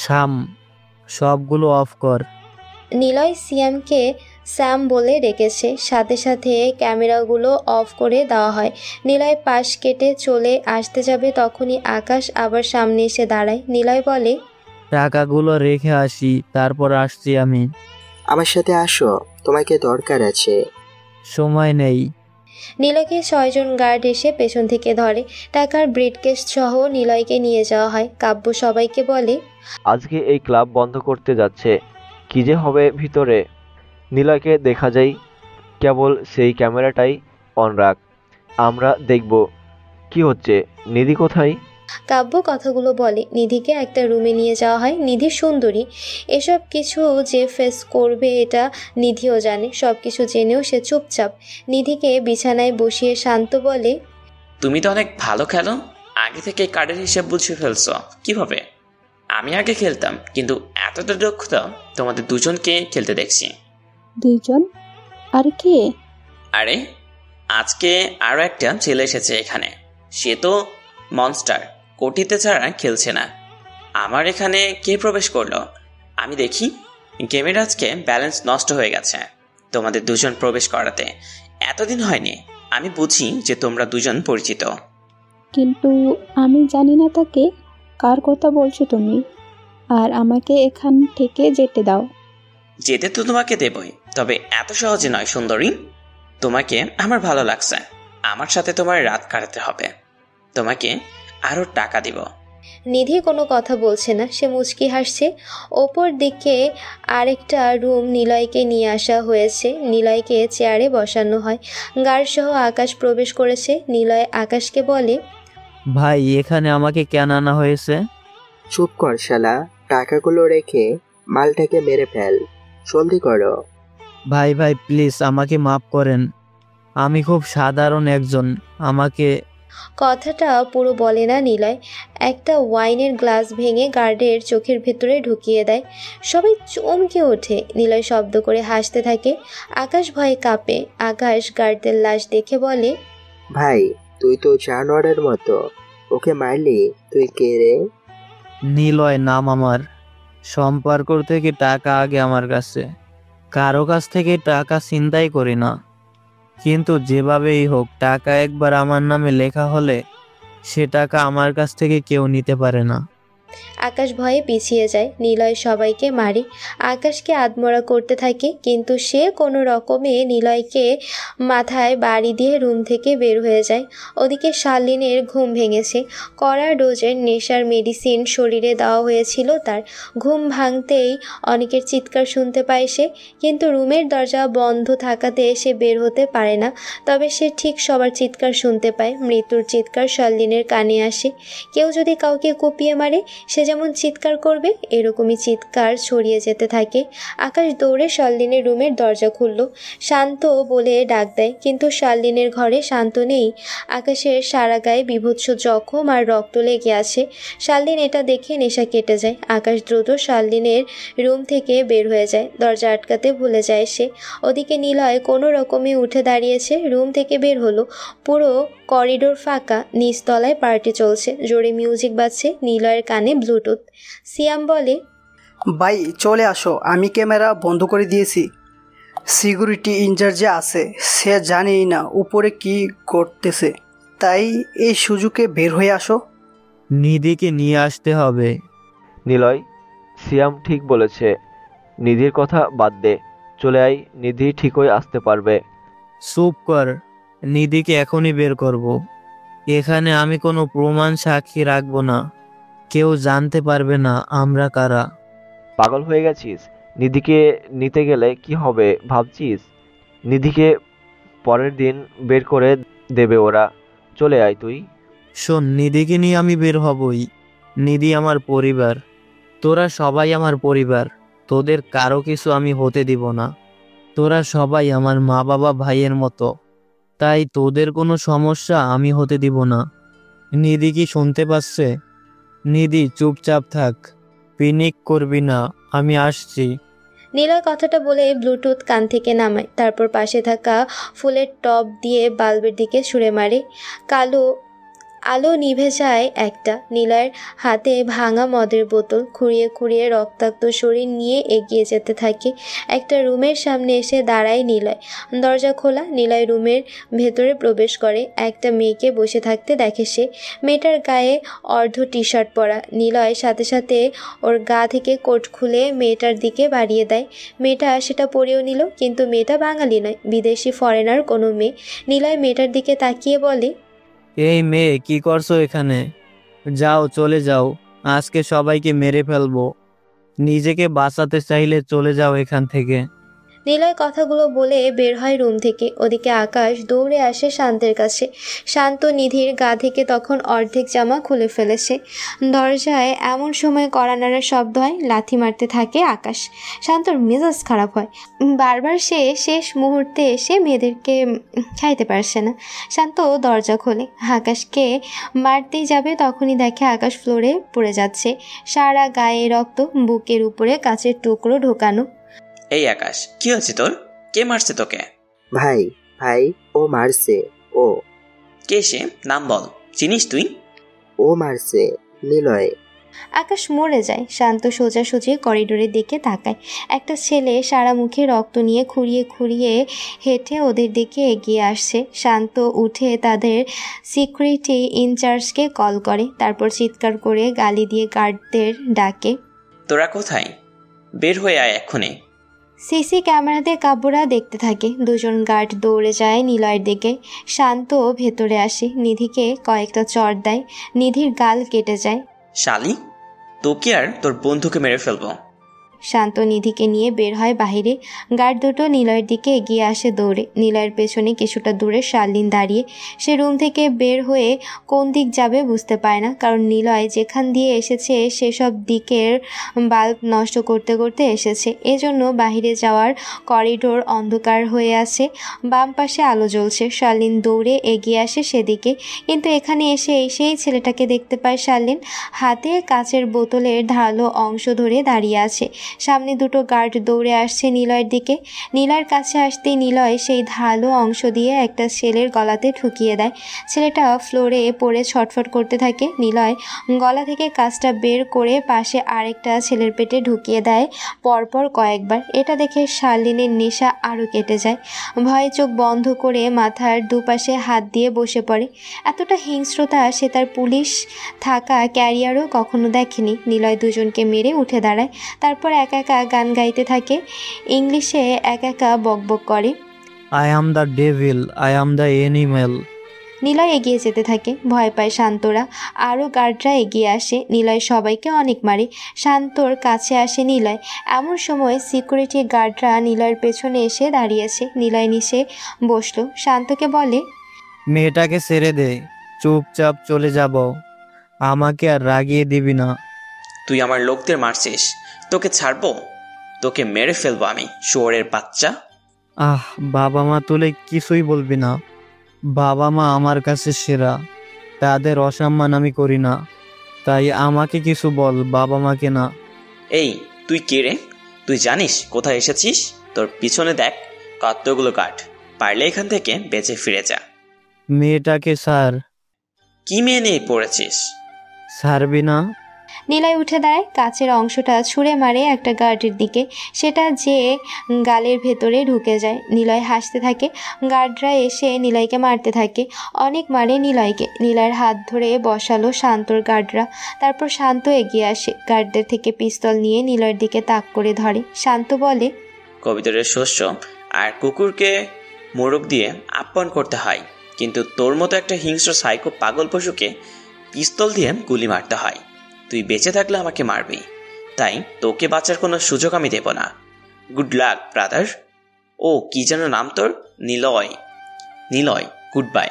শাম, সবগুলো অফ কর। নিলয় সিয়ামকে স্যাম বলে ডেকেছে। সাথে সাথে ক্যামেরাগুলো অফ করে দেওয়া হয়। নিলয় পাশ কেটে চলে আসতে যাবে, তখনই আকাশ আবার সামনে এসে দাঁড়ায়। নিলয় বলে, টাকাগুলো রেখে আসি, তারপর আসছি আমি। আমার সাথে আসো, তোমাকে দরকার আছে। সময় নেই। নিলয়কে 6 জন গার্ড এসে পেছন থেকে ধরে। টাকার ব্রিডকেস সহ নিলয়কে নিয়ে যাওয়া হয়। কাব্য সবাইকে বলে, আজকে এই ক্লাব বন্ধ করতে যাচ্ছে, কি যে হবে ভিতরে। নিলয়কে দেখা যায়, কেবল সেই ক্যামেরাটাই অন রাখ, আমরা দেখব কি হচ্ছে। নিধি কোথায়? কাব্য কথাগুলো বলে। নিধিকে একটা রুমে নিয়ে যাওয়া হয়। নিধি সুন্দরী। এসব কিছু যে ফেস করবে এটা নিধিও জানে। সব কিছু জেনেও সে চুপচাপ। নিধিকে বিছানায় বসিয়ে শান্ত বলে, তুমি তো অনেক ভালো খেলো। আগে থেকে কার্ডের হিসেব বুঝে ফেলছো কিভাবে? আমি আগে খেলতাম, কিন্তু এতটা দক্ষতা তোমাদের দুজনকে খেলতে দেখছি। 2 জন? আর কে? আরে আজকে আরও একটা ছেলে এসেছে এখানে। সে তো মনস্টার, কোটিতে ছাড়া খেলছে না। আমার এখানে কে প্রবেশ করলো? আমি দেখি গেমের আজকে ব্যালেন্স নষ্ট হয়ে গেছে তোমাদের দুজন প্রবেশ করাতে। এতদিন হয়নি। আমি বুঝি যে তোমরা দুজন পরিচিত, কিন্তু আমি জানি না তাকে। কার কথা বলছো তুমি? আর আমাকে এখান থেকে যেতে দাও। যেতে তো তোমাকে দেবই, তবে এত সহজে নয় সুন্দরী। তোমাকে আমার ভালো লাগছে। আমার সাথে তোমার রাত কাটাতে হবে। তোমাকে আরও টাকা দিব। নিধি কোনো কথা বলছে না। সে মুচকি হাসছে। ওপর দিকে আরেকটা রুম নিলয়কে নিয়ে আসা হয়েছে। নিলয়কে চেয়ারে বসানো হয়। গার্ড সহ আকাশ প্রবেশ করেছে। নিলয় আকাশকে বলে, ভাই, এখানে আমাকে কেন আনা হয়েছে? চুপ কর শালা, টাকাগুলো রেখে মালটাকে মেরে ফেল, জলদি করো। ভাই ভাই প্লিজ আমাকে মাফ করেন, আমি খুব সাধারণ একজন। আমাকে কথাটা পুরো বলে না নিলয়। একটা ওয়াইনের গ্লাস ভেঙে গার্ডের চোখের ভেতরে ঢুকিয়ে দেয়। সবাই চমকে ওঠে। নিলয় শব্দ করে হাসতে থাকে। আকাশ ভয়ে কাঁপে। আকাশ গার্ডদের লাশ দেখে বলে, ভাই, তুই তো জানোয়ারের মতো, ওকে মারলি? তুই কে রে? নিলয় নাম আমার। সম্পর্ক থেকে টাকা আগে আমার কাছে, কারো কাছ থেকে টাকা চিন্তাই করি না। কিন্তু যেভাবেই হোক টাকা একবার আমার নামে লেখা হলে সে টাকা আমার কাছ থেকে কেউ নিতে পারে না। আকাশ ভয়ে পিছিয়ে যায়। নিলয় সবাইকে মারে, আকাশকে আদমরা করতে থাকে, কিন্তু সে কোনো রকমে নিলয়কে মাথায় বাড়ি দিয়ে রুম থেকে বের হয়ে যায়। ওদিকে শালিনের ঘুম ভেঙেছে। কড়া ডোজের নেশার মেডিসিন শরীরে দেওয়া হয়েছিল তার। ঘুম ভাঙতেই অনেকের চিৎকার শুনতে পায় সে, কিন্তু রুমের দরজা বন্ধ থাকাতে সে বের হতে পারে না। তবে সে ঠিক সবার চিৎকার শুনতে পায়। মৃত্যুর চিৎকার শালিনের কানে আসে। কেউ যদি কাউকে কুপিয়ে মারে সে যেমন চিৎকার করবে, এরকমই চিৎকার ছড়িয়ে যেতে থাকে। আকাশ দৌড়ে শালিনের রুমের দরজা খুলল। শান্ত বলে ডাক দেয়, কিন্তু শালিনের ঘরে শান্ত নেই। আকাশের সারা গায়ে বিভৎস জখম আর রক্ত লেগে আছে। শালিন এটা দেখে নেশা কেটে যায়। আকাশ দ্রুত শালিনের রুম থেকে বের হয়ে যায়। দরজা আটকাতে ভুলে যায় সে। ওদিকে নিলয় কোনো রকমে উঠে দাঁড়িয়েছে, রুম থেকে বের হলো। পুরো করিডোর ফাঁকা, নিচতলায় পার্টি চলছে, জোরে মিউজিক বাজছে, নিলয়ের কানে ব্লুটুথ। সিয়াম বলে, ভাই চলে আসো, আমি ক্যামেরা বন্ধ করে দিয়েছি। সিকিউরিটি ইনচার্জে আছে, সে জানেই না উপরে কি করতেছে, তাই এই সুযোগে বের হয়ে আসো। নিধিকে নিয়ে আসতে হবে। নিলয়, সিয়াম ঠিক বলেছে, নিধির কথা বাদ দে, চলে আয়, নিধি ঠিকই আসতে পারবে। চুপ কর, নিধিকে এখনই বের করব। এখানে আমি কোনো প্রমাণ সাক্ষী রাখবো না, কেউ জানতে পারবে না আমরা কারা। পাগল হয়ে গেছিস? নিধিকে নিতে গেলে কি হবে ভাবছিস? নিধিকে পরের দিন বের করে দেবে ওরা, চলে আয় তুই। শোন, নিধিকে নিয়ে আমি বের হবই। নিধি আমার পরিবার, তোরা সবাই আমার পরিবার, তোদের কারো কিছু আমি হতে দিব না। তোরা সবাই আমার মা বাবা ভাইয়ের মতো, তাই তোদের কোনো সমস্যা আমি হতে দিব না। নিধি কি শুনতে পাচ্ছে? নিধি চুপচাপ থাক, পিনিক করবি না, আমি আসছি। নিলয় কথাটা বলে ব্লুটুথ কান থেকে নামায়, তারপর পাশে থাকা ফুলের টব দিয়ে বাল্বের দিকে ছুঁড়ে মারে। কালো আলো নিভে যায় একটা। নিলয়ের হাতে ভাঙা মদের বোতল, খুঁড়িয়ে খুঁড়িয়ে রক্তাক্ত শরীর নিয়ে এগিয়ে যেতে থাকে। একটা রুমের সামনে এসে দাঁড়ায় নিলয়। দরজা খোলা, নিলয় রুমের ভেতরে প্রবেশ করে। একটা মেয়েকে বসে থাকতে দেখে সে। মেয়েটার গায়ে অর্ধ টি শার্ট পরা। নিলয় সাথে সাথে ওর গা থেকে কোট খুলে মেয়েটার দিকে বাড়িয়ে দেয়। মেয়েটা সেটা পরেও নিল, কিন্তু মেয়েটা বাঙালি নয়, বিদেশি ফরেনার কোনো মেয়ে। নিলয় মেয়েটার দিকে তাকিয়ে বলে, এই মেয়ে, কি করছো এখানে? যাও, চলে যাও, আজকে সবাইকে মেরে ফেলবো। নিজেকে বাঁচাতে চাইলে চলে যাও এখান থেকে। নিলয় কথাগুলো বলে বের হয় রুম থেকে। ওদিকে আকাশ দৌড়ে আসে শান্তের কাছে। শান্ত নিধির গা থেকে তখন অর্ধেক জামা খুলে ফেলেছে। দরজায় এমন সময় কড়া নাড়ার শব্দ হয়, লাথি মারতে থাকে আকাশ। শান্তর মেজাজ খারাপ হয়, বারবার সে শেষ মুহূর্তে এসে মেয়েদেরকে খাইতে পারছে না। শান্ত দরজা খোলে, আকাশকে মারতেই যাবে, তখনই দেখে আকাশ ফ্লোরে পড়ে যাচ্ছে, সারা গায়ে রক্ত, বুকের উপরে কাচের টুকরো ঢোকানো। এই আকাশ, কি হয়েছে তোর? কে মারছে তোকে? ভাই ভাই ও মারছে। ও কে সে? নাম বল, চিনিস তুই? ও মারছে, নিলয়। আকাশ মরে যায়। শান্ত সোজাসুজি করিডোরের দিকে তাকায়। একটা ছেলে সারা মুখে রক্ত নিয়ে খুঁড়িয়ে খুঁড়িয়ে হেঁটে ওদের দিকে এগিয়ে আসছে। শান্ত উঠে তাদের সিকিউরিটি ইনচার্জকে কল করে, তারপর চিৎকার করে গালি দিয়ে গার্ডদের ডাকে, তোরা কোথায়? বের হয়ে আয় এক্ষুনি। সিসি ক্যামেরাতে কাব্যরা দেখতে থাকে। দুজন গার্ড দৌড়ে যায় নিলয়ের দিকে। শান্ত ভেতরে আসে, নিধিকে কয়েকটা চড় দেয়। নিধির গাল কেটে যায়। শালি, তোকে আর তোর বন্ধুকে মেরে ফেলবো। শান্ত নিধিকে নিয়ে বের হয় বাহিরে। গার্ড দুটো নিলয়ের দিকে এগিয়ে আসে দৌড়ে। নিলয়ের পেছনে কিছুটা দূরে শালিন দাঁড়িয়ে। সে রুম থেকে বের হয়ে কোন দিক যাবে বুঝতে পারে না, কারণ নিলয় যেখান দিয়ে এসেছে সেসব দিকের বাল্ব নষ্ট করতে করতে এসেছে। এজন্য বাহিরে যাওয়ার করিডোর অন্ধকার হয়ে আছে, বাম পাশে আলো জ্বলছে। শালিন দৌড়ে এগিয়ে আসে সেদিকে, কিন্তু এখানে এসে সেই ছেলেটাকে দেখতে পায়। শালিন হাতে কাচের বোতলের ধারালো অংশ ধরে দাঁড়িয়ে আছে। সামনে দুটো গার্ড দৌড়ে আসছে নিলয়ের দিকে। নিলয়ের কাছে আসতেই নিলয় সেই ধারালো অংশ দিয়ে একটা ছেলের গলাতে ঠুকিয়ে দেয়। ছেলেটা ফ্লোরে পড়ে ছটফট করতে থাকে। নিলয় গলা থেকে কাজটা বের করে পাশে আরেকটা ছেলের পেটে ঢুকিয়ে দেয় পরপর কয়েকবার। এটা দেখে শার্লিনের নেশা আরও কেটে যায়। ভয়ে চোখ বন্ধ করে মাথার দুপাশে হাত দিয়ে বসে পড়ে। এতটা হিংস্রতা সে তার পুলিশ থাকা ক্যারিয়ারও কখনো দেখেনি। নিলয় দুজনকে মেরে উঠে দাঁড়ায়, তারপর একা একা গান গাইতে থাকে, ইংলিশে একা একা বকবক করে। I am the devil, I am the animal. Niloy এগিয়ে যেতে থাকে। ভয় পায় শান্তরা, আরও গার্ডরা এগিয়ে আসে। নিলয় সবাইকে অনেক মারে। শান্তর কাছে আসে নিলয়। এমন সময় সিকিউরিটি গার্ডরা নিলয়ের পেছনে এসে দাঁড়িয়েছে। নিলয় নিচে বসলো। শান্তকে বলে, মেয়েটাকে ছেড়ে দে, চুপচাপ চলে যাব, আমাকে আর রাগিয়ে দিবি না। তুই আমার লোকদের মারছিস, তোকে ছাড়বো? তোকে মেরে ফেলবো আমি, শুয়োরের বাচ্চা। বাবা মা তুলে কিছুই বলবি না। বাবা মা আমার কাছে সেরা, তাদের অসম্মান আমি করি না, তাই আমাকে কিছু বল, বাবা মাকে না। এই তুই কে রে? তুই জানিস কোথায় এসেছিস? তোর পিছনে দেখ কতগুলো গার্ড, পারলে এখান থেকে বেঁচে ফিরে যা। মেয়েটাকে স্যার। কি মেয়ে নিয়ে পড়েছিস? ছাড়বি না? নিলয় উঠে দাঁড়ায়, কাচের অংশটা ছুঁড়ে মারে একটা গার্ডের দিকে। সেটা যে গালের ভেতরে ঢুকে যায়। নিলয় হাসতে থাকে। গার্ডরা এসে নিলয়কে মারতে থাকে, অনেক মারে নিলয়কে। নিলয়ের হাত ধরে বসালো শান্তর গার্ডরা। তারপর শান্ত এগিয়ে আসে, গার্ডদের থেকে পিস্তল নিয়ে নিলয়ের দিকে তাক করে ধরে। শান্ত বলে, কবিতরের শস্য আর কুকুরকে মোরগ দিয়ে আপ্যায়ন করতে হয়, কিন্তু তোর মতো একটা হিংস্র সাইকো পাগল পশুকে পিস্তল দিয়ে গুলি মারতে হয়। তুই বেঁচে থাকলে আমাকে মারবি, তাই তোকে বাঁচার কোনো সুযোগ আমি দেব না। Good luck brother. ও কি যেন নাম তোর? নিলয়। Niloy, good bye.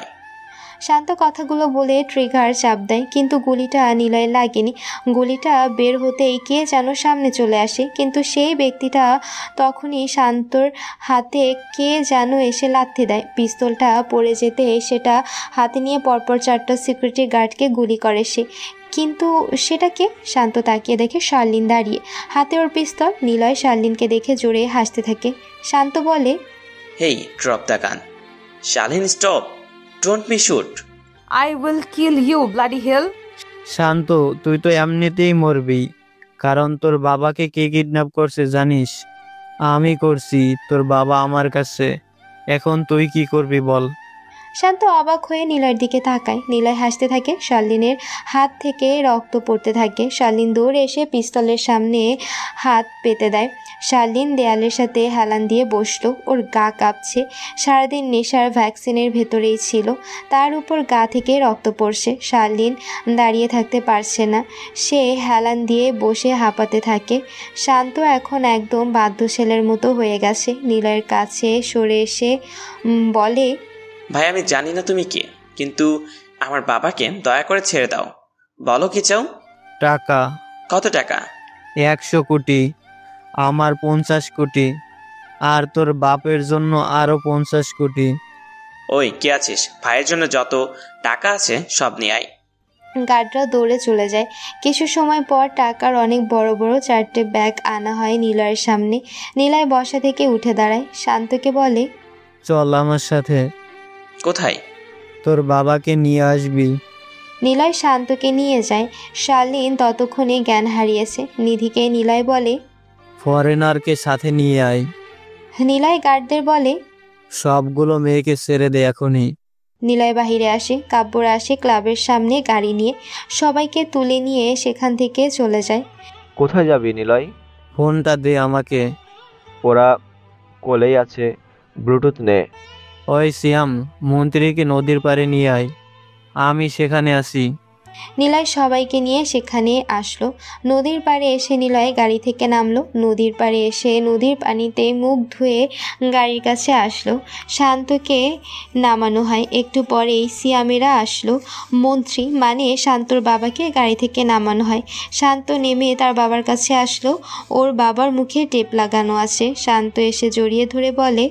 শান্ত কথাগুলো বলে ট্রিগার চাপ দেয়, কিন্তু গুলিটা নিলয়ে লাগেনি। গুলিটা বের হতেই কে যেন সামনে চলে আসে, কিন্তু সেই ব্যক্তিটা তখনই শান্তর হাতে কে যেন এসে লাথি দেয়। পিস্তলটা পড়ে যেতে সেটা হাতে নিয়ে পরপর 4টা সিকিউরিটি গার্ডকে গুলি করে সে। কিন্তু সেটা কে? শান্ত তাকিয়ে দেখে শার্লিন দাঁড়িয়ে, হাতে ওর পিস্তল। নিলয় শার্লিনকে দেখে জোরে হাসতে থাকে। শান্ত বলে, হেই, drop the gun. Sharlin, stop, don't me shoot. I will kill you, bloody hell. Shanto, তুই তো এমনিতেই মরবি, কারণ তোর বাবাকে কে কিডন্যাপ করছে জানিস? আমি করছি। তোর বাবা আমার কাছে। এখন তুই কি করবি বল? শান্ত অবাক হয়ে নিলয়ের দিকে তাকায়। নিলয় হাসতে থাকে। শার্লিনের হাত থেকে রক্ত পড়তে থাকে। শার্লিন দৌড়ে এসে পিস্তলের সামনে হাত পেতে দেয়। শার্লিন দেয়ালের সাথে হেলান দিয়ে বসলো। ওর গা কাঁপছে। সারাদিন নেশার ভ্যাকসিনের ভেতরেই ছিল, তার উপর গা থেকে রক্ত পড়ছে। শার্লিন দাঁড়িয়ে থাকতে পারছে না, সে হেলান দিয়ে বসে হাঁপাতে থাকে। শান্ত এখন একদম বাধ্য ছেলের মতো হয়ে গেছে। নিলয়ের কাছে সরে এসে বলে, ভাই, আমি জানি না তুমি কে, কিন্তু আমার বাবাকে দয়া করে ছেড়ে দাও। বলো কি চাও? টাকা। কত টাকা? 100 কোটি। আমার 50 কোটি, আর তোর বাপের জন্য আরো 50 কোটি। ওই কে আছিস? ভাইয়ের জন্য যত টাকা আছে সব নিয়ে আয়। গার্ডরা দৌড়ে চলে যায়। কিছু সময় পর টাকার অনেক বড় বড় 4টে ব্যাগ আনা হয় নিলয়ের সামনে। নিলয় বসা থেকে উঠে দাঁড়ায়। শান্তকে বলে, চল আমার সাথে। কোথায়? তোর বাবাকে নিয়ে আসবি। নিলয় শান্তকে নিয়ে যায়। শার্লিন ততক্ষণে জ্ঞান হারিয়েছে। নিধিকে নিলয় বলে, ফরেনারকে সাথে নিয়ে আয়। নিলয় গার্ডদের বলে, সবগুলো মেয়েকে ছেড়ে দে এখনই। নিলয় বাহিরে আসে। কাব্যরা আসে ক্লাবের সামনে গাড়ি নিয়ে। সবাইকে তুলে নিয়ে সেখান থেকে চলে যায়। কোথায় যাবি নিলয়? ফোনটা দে আমাকে। ওরা কোলেই আছে, ব্লুটুথ নে। ওই সিয়াম, মন্ত্রীকে নদীর পাড়ে নিয়ে আয়, আমি সেখানে আছি। নিলয় সবাইকে নিয়ে সেখানে আসলো। নদীর পাড়ে এসে নিলয় গাড়ি থেকে নামলো। নদীর পাড়ে এসে নদীর পানিতে মুখ ধুয়ে গাড়ির কাছে আসলো। শান্তকে নামানো হয়। একটু পরেই সিয়ামেরা আসলো। মন্ত্রী মানে শান্তর বাবাকে গাড়ি থেকে নামানো হয়। শান্ত নেমে তার বাবার কাছে আসলো। ওর বাবার মুখে টেপ লাগানো আছে। শান্ত এসে জড়িয়ে ধরে বলে,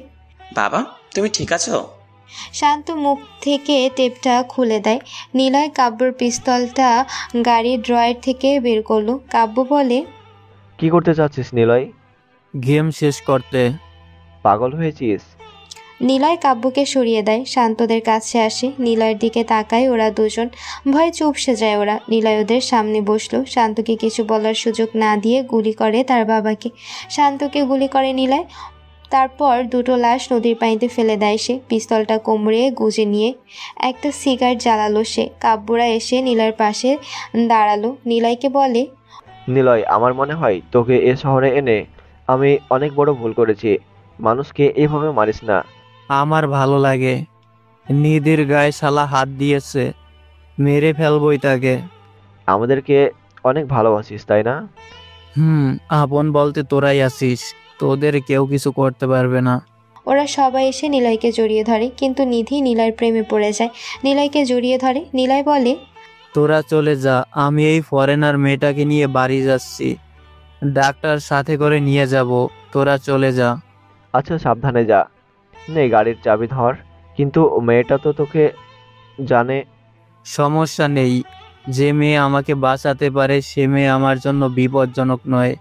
বাবা, তুমি ঠিক আছো? শান্ত মুখ থেকে টেপটা খুলে দেয়। নিলয় কাব্যর পিস্তলটা গাড়ির ড্রয়ার থেকে বের করলো। কাব্য বলে, কি করতে চাচ্ছিস নিলয়? গেম শেষ করতে। পাগল হয়েছিস? নিলয় কাব্যকে সরিয়ে দেয়, শান্তদের কাছে আসে, নিলয়ের দিকে তাকায় ওরা দুজন, ভয়ে চুপসে যায় ওরা। নিলয় ওদের সামনে বসলো, শান্তকে কিছু বলার সুযোগ না দিয়ে গুলি করে তার বাবাকে। শান্তকে গুলি করে নিলয়, তারপর দুটো লাশ নদীর পানিতে ফেলে দেয় সে। পিস্তলটা কোমরে গুজে নিয়ে একটা সিগারেট জ্বালালো সে। কাব্যরা এসে নিলয়ের পাশে দাঁড়ালো, নিলয়কে বলে, নিলয়, আমার মনে হয় তোকে এ শহরে এনে আমি অনেক বড় ভুল করেছি। মানুষকে এভাবে মারিস না। আমার ভালো লাগে। নিধির গায়ে শালা হাত দিয়েছে, মেরে ফেলবই তাকে। আমাদেরকে অনেক ভালোবাসিস তাই না? আপন বলতে তোরাই আছিস, তোদের কেউ কিছু করতে পারবে না। ওরা সবাই এসে নিলয়কে জড়িয়ে ধরে, কিন্তু নিধি নিলয়ের প্রেমে পড়ে যায়। নিলয়কে জড়িয়ে ধরে, নিলয় বলে, তোরা চলে যা, আমি এই ফরেনার মেয়েটাকে নিয়ে বাড়ি যাচ্ছি, ডাক্তার সাথে করে নিয়ে যাব, তোরা চলে যা। আচ্ছা সাবধানে যা। নে গাড়ির চাবি ধর। কিন্তু মেয়েটা তো তোকে জানে। সমস্যা নেই, যে মেয়ে আমাকে বাঁচাতে পারে সে মেয়ে আমার জন্য বিপজ্জনক নয়।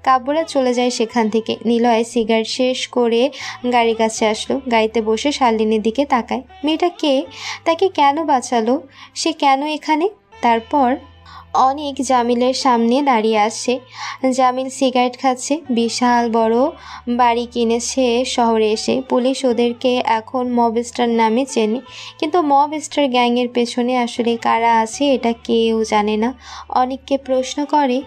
কাব্যরা চলে যায় সেখান থেকে। নিলয় সিগারেট শেষ করে গাড়ির কাছে আসলো, গাড়িতে বসে শালিনীর দিকে তাকায়। মেয়েটা কে? তাকে কেন বাঁচালো? সে কেন এখানে? তারপর অনেক জামিলের সামনে দাঁড়িয়ে আছে। জামিল সিগারেট খাচ্ছে। বিশাল বড় বাড়ি কিনেছে শহরে এসে। পুলিশ ওদেরকে এখন মবস্টার নামে চেনে, কিন্তু মবস্টার গ্যাংয়ের পেছনে আসলে কারা আছে এটা কেউ জানে না। অনেককে প্রশ্ন করে,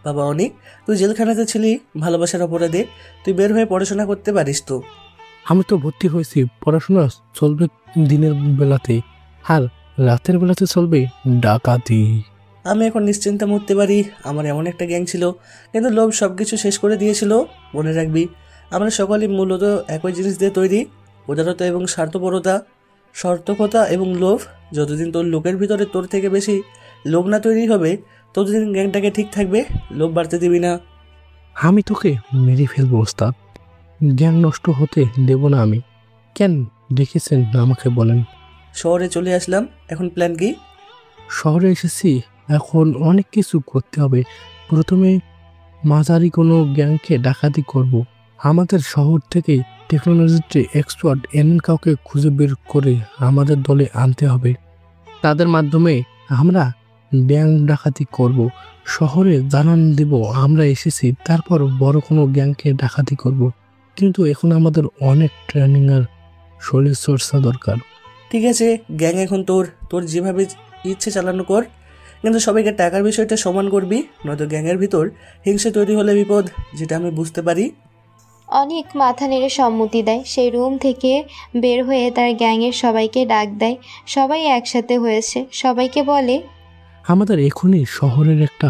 বাবা অনেক, তুই জেলখানাতে ছিলি ভালোবাসার অপরাধে, তুই বের হয়ে পড়াশোনা করতে পারিস তো? আমি তো ভর্তি হয়েছি, পড়াশোনা চলবে দিনের বেলাতে, আর রাতের বেলাতে চলবে ডাকাতি। আমি এখন নিশ্চিন্তে মরতে পারি। আমার এমন একটা গ্যাং ছিল, কিন্তু লোভ সব কিছু শেষ করে দিয়েছিল। মনে রাখবি, আমরা সকলেই মূলত একই জিনিস দিয়ে তৈরি, উদারতা এবং স্বার্থপরতা, সর্তকতা এবং লোভ। যতদিন তোর লোকের ভিতরে তোর থেকে বেশি লোভ না তৈরি হবে, ততদিন গ্যাংটাকে ঠিক থাকবে। লোভ বাড়তে দিবি না। আমি তোকে মেরে ফেলবো ওস্তাদ, জ্ঞান নষ্ট হতে দেব না আমি। কেন দেখেছেন আমাকে বলেন? শহরে চলে আসলাম, এখন প্ল্যান কি? শহরে এসেছি, এখন অনেক কিছু করতে হবে। প্রথমে মাঝারি কোনো গ্যাংকে ডাকাতি করব। আমাদের শহর থেকে টেকনোলজিতে এক্সপার্ট এমন কাউকে খুঁজে বের করে আমাদের দলে আনতে হবে। তাদের মাধ্যমে আমরা গ্যাং ডাকাতি করব, শহরে জানান দেব আমরা এসেছি, তারপর বড় কোনো গ্যাংকে ডাকাতি করব। কিন্তু এখন আমাদের অনেক ট্রেনিং আর শরীর চর্চা দরকার। ঠিক আছে, গ্যাং এখন তোর যেভাবে ইচ্ছে চালানো কর, কিন্তু সবাইকে টাকার বিষয়টা সমান করবি, নয়তো গ্যাংয়ের ভিতর হিংসা তৈরি হলে বিপদ, যেটা আমি বুঝতে পারি। অনেক মাথা নেড়ে সম্মতি দেয়। সেই রুম থেকে বের হয়ে তার গ্যাংয়ের সবাইকে ডাক দেয়। সবাই একসাথে হয়েছে, সবাইকে বলে, আমাদের এখনই শহরের একটা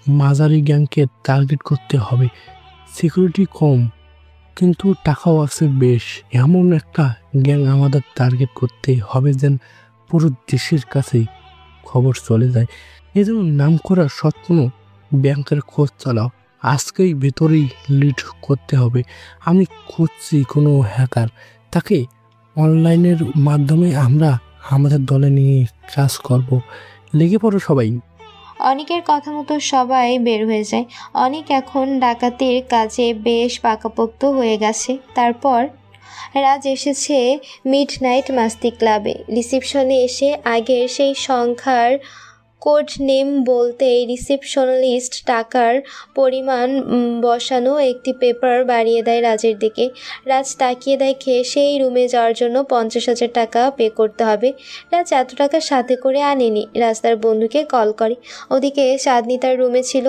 মাঝারি গ্যাংকে টার্গেট করতে হবে। সিকিউরিটি কম, কিন্তু টাকাও আছে বেশ। এমন একটা গ্যাং আমাদের টার্গেট করতে হবে যেন পুরো দেশের কাছেই খবর চলে যায়। এই জন্য নাম করা সৎ কোনো ব্যাংকের খোঁজ চালাও, আজকেই ভেতরেই লিড করতে হবে। আমি খুঁজছি কোনো হ্যাকার, তাকে অনলাইনের মাধ্যমে আমরা আমাদের দলে নিয়ে কাজ করব। লেগে পড়ো সবাই। অনেকের কথা মতো সবাই বের হয়ে যায়। অনেক এখন ডাকাতির কাজে বেশ পাকাপোক্ত হয়ে গেছে। তারপর রাজ এসেছে মিডনাইট মাস্তি ক্লাবে। রিসেপশনে এসে আগের সেই সংখ্যার কোড নেম বলতেই রিসেপশনালিস্ট টাকার পরিমাণ বসানো একটি পেপার বাড়িয়ে দেয় রাজের দিকে। রাজ তাকিয়ে দেখে সেই রুমে যাওয়ার জন্য 50,000 টাকা পে করতে হবে। রাজ এত টাকা সাথে করে আনেনি। রাজ তার বন্ধুকে কল করে। ওদিকে চাঁদনি তার রুমে ছিল,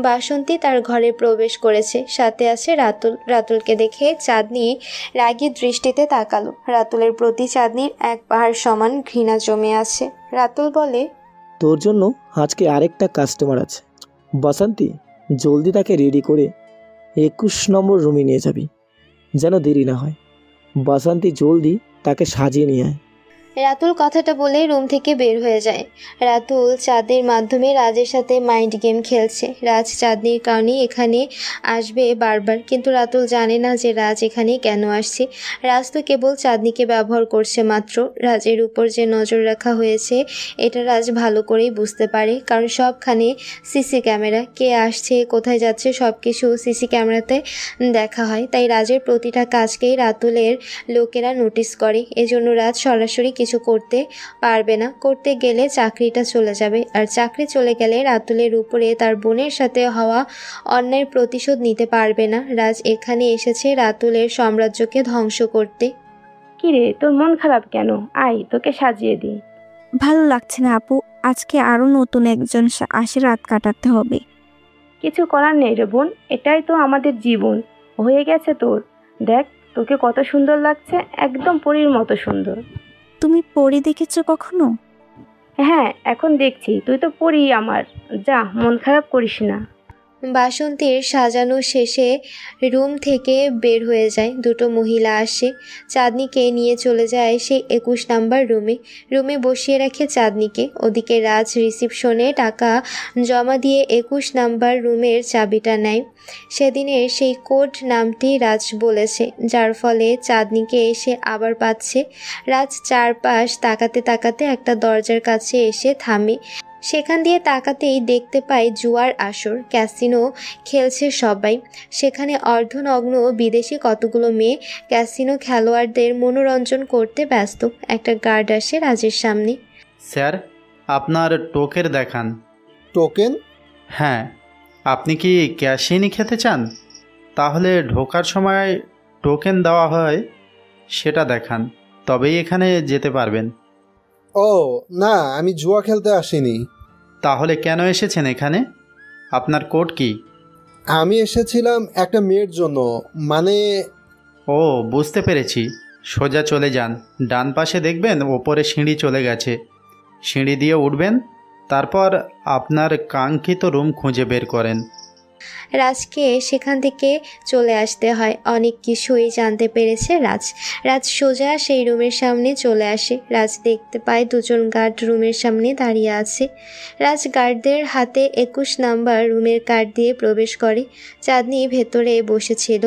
বাসন্তী তার ঘরে প্রবেশ করেছে, সাথে আছে রাতুল। রাতুলকে দেখে চাঁদনি রাগী দৃষ্টিতে তাকালো। রাতুলের প্রতি চাঁদনির এক পাহাড় সমান ঘৃণা জমে আছে। রাতুল বলে, তোর জন্য আজকে আরেকটা কাস্টমার আছে। বাসন্তী, জলদি তাকে রেডি করে 21 নম্বর রুমে নিয়ে যাবি, যেন দেরি না হয়। বাসন্তী, জলদি তাকে সাজিয়ে নিয়ে আয়। রাতুল কথাটা বলে রুম থেকে বের হয়ে যায়। রাতুল চাঁদের মাধ্যমে রাজের সাথে মাইন্ড গেম খেলছে। রাজ চাঁদনির কারণে এখানে আসবে বারবার, কিন্তু রাতুল জানে না যে রাজ এখানে কেন আসছে। রাজ তো কেবল চাঁদনিকে ব্যবহার করছে মাত্র। রাজের উপর যে নজর রাখা হয়েছে এটা রাজ ভালো করেই বুঝতে পারে, কারণ সবখানে সিসি ক্যামেরা, কে আসছে কোথায় যাচ্ছে সব কিছু সিসি ক্যামেরাতে দেখা হয়। তাই রাজের প্রতিটা কাজকেই রাতুলের লোকেরা নোটিস করে। এজন্য রাজ সরাসরি কিছু করতে পারবে না, করতে গেলে চাকরিটা চলে যাবে, আর চাকরি চলে গেলে রাতুলের উপরে তার বোনের সাথে হওয়া অন্যায়ের প্রতিশোধ নিতে পারবে না। রাজ এখানে এসেছে রাতুলের সাম্রাজ্যকে ধ্বংস করতে। কিরে, তোর মন খারাপ কেন? আয় তোকে সাজিয়ে দিই। ভালো লাগছে না আপু, আজকে আরো নতুন একজন আসে রাত কাটাতে হবে। কিছু করার নেই রে বোন, এটাই তো আমাদের জীবন। হয়ে গেছে তোর। দেখ তোকে কত সুন্দর লাগছে, একদম পরীর মতো সুন্দর। তুমি পরি দেখেছো কখনো? হ্যাঁ, এখন দেখছি, তুই তো পরী আমার। যা, মন খারাপ করিস না। বাসন্তীর সাজানো শেষে রুম থেকে বের হয়ে যায়। দুটো মহিলা আসে, চাঁদনিকে নিয়ে চলে যায় সেই 21 নাম্বার রুমে বসিয়ে রাখে চাঁদনিকে। ওদিকে রাজ রিসিপশনে টাকা জমা দিয়ে 21 নাম্বার রুমের চাবিটা নেয়। সেদিনের সেই কোড নামটি রাজ বলেছে, যার ফলে চাঁদনিকে এসে আবার পাচ্ছে। রাজ চারপাশ তাকাতে তাকাতে একটা দরজার কাছে এসে থামে। সেখান দিয়ে তাকাতেই দেখতে পায় জুয়ার আসর, ক্যাসিনো খেলছে সবাই। সেখানে অর্ধনগ্ন বিদেশি কতগুলো মেয়ে ক্যাসিনো খেলোয়াড়দের মনোরঞ্জন করতে ব্যস্ত। একটা গার্ড আসে রাজের সামনে। স্যার, আপনার টোকেন দেখান। টোকেন? হ্যাঁ, আপনি কি ক্যাশিনি খেতে চান? তাহলে ঢোকার সময় টোকেন দেওয়া হয়, সেটা দেখান, তবেই এখানে যেতে পারবেন। ও না, আমি জুয়া খেলতে আসিনি। তাহলে কেন এসেছেন এখানে? আপনার কোড কি? আমি এসেছিলাম একটা মেয়ের জন্য, মানে... ও, বুঝতে পেরেছি। সোজা চলে যান, ডান পাশে দেখবেন ওপরে সিঁড়ি চলে গেছে, সিঁড়ি দিয়ে উঠবেন, তারপর আপনার কাঙ্ক্ষিত রুম খুঁজে বের করেন। রাজকে সেখান থেকে চলে আসতে হয়। অনেক কিছুই জানতে পেরেছে রাজ সোজা সেই রুমের সামনে চলে আসে। রাজ দেখতে পায় দুজন গার্ড রুমের সামনে দাঁড়িয়ে আছে। রাজ গার্ডদের হাতে 21 নাম্বার রুমের কার্ড দিয়ে প্রবেশ করে। চাঁদনি ভেতরে বসেছিল,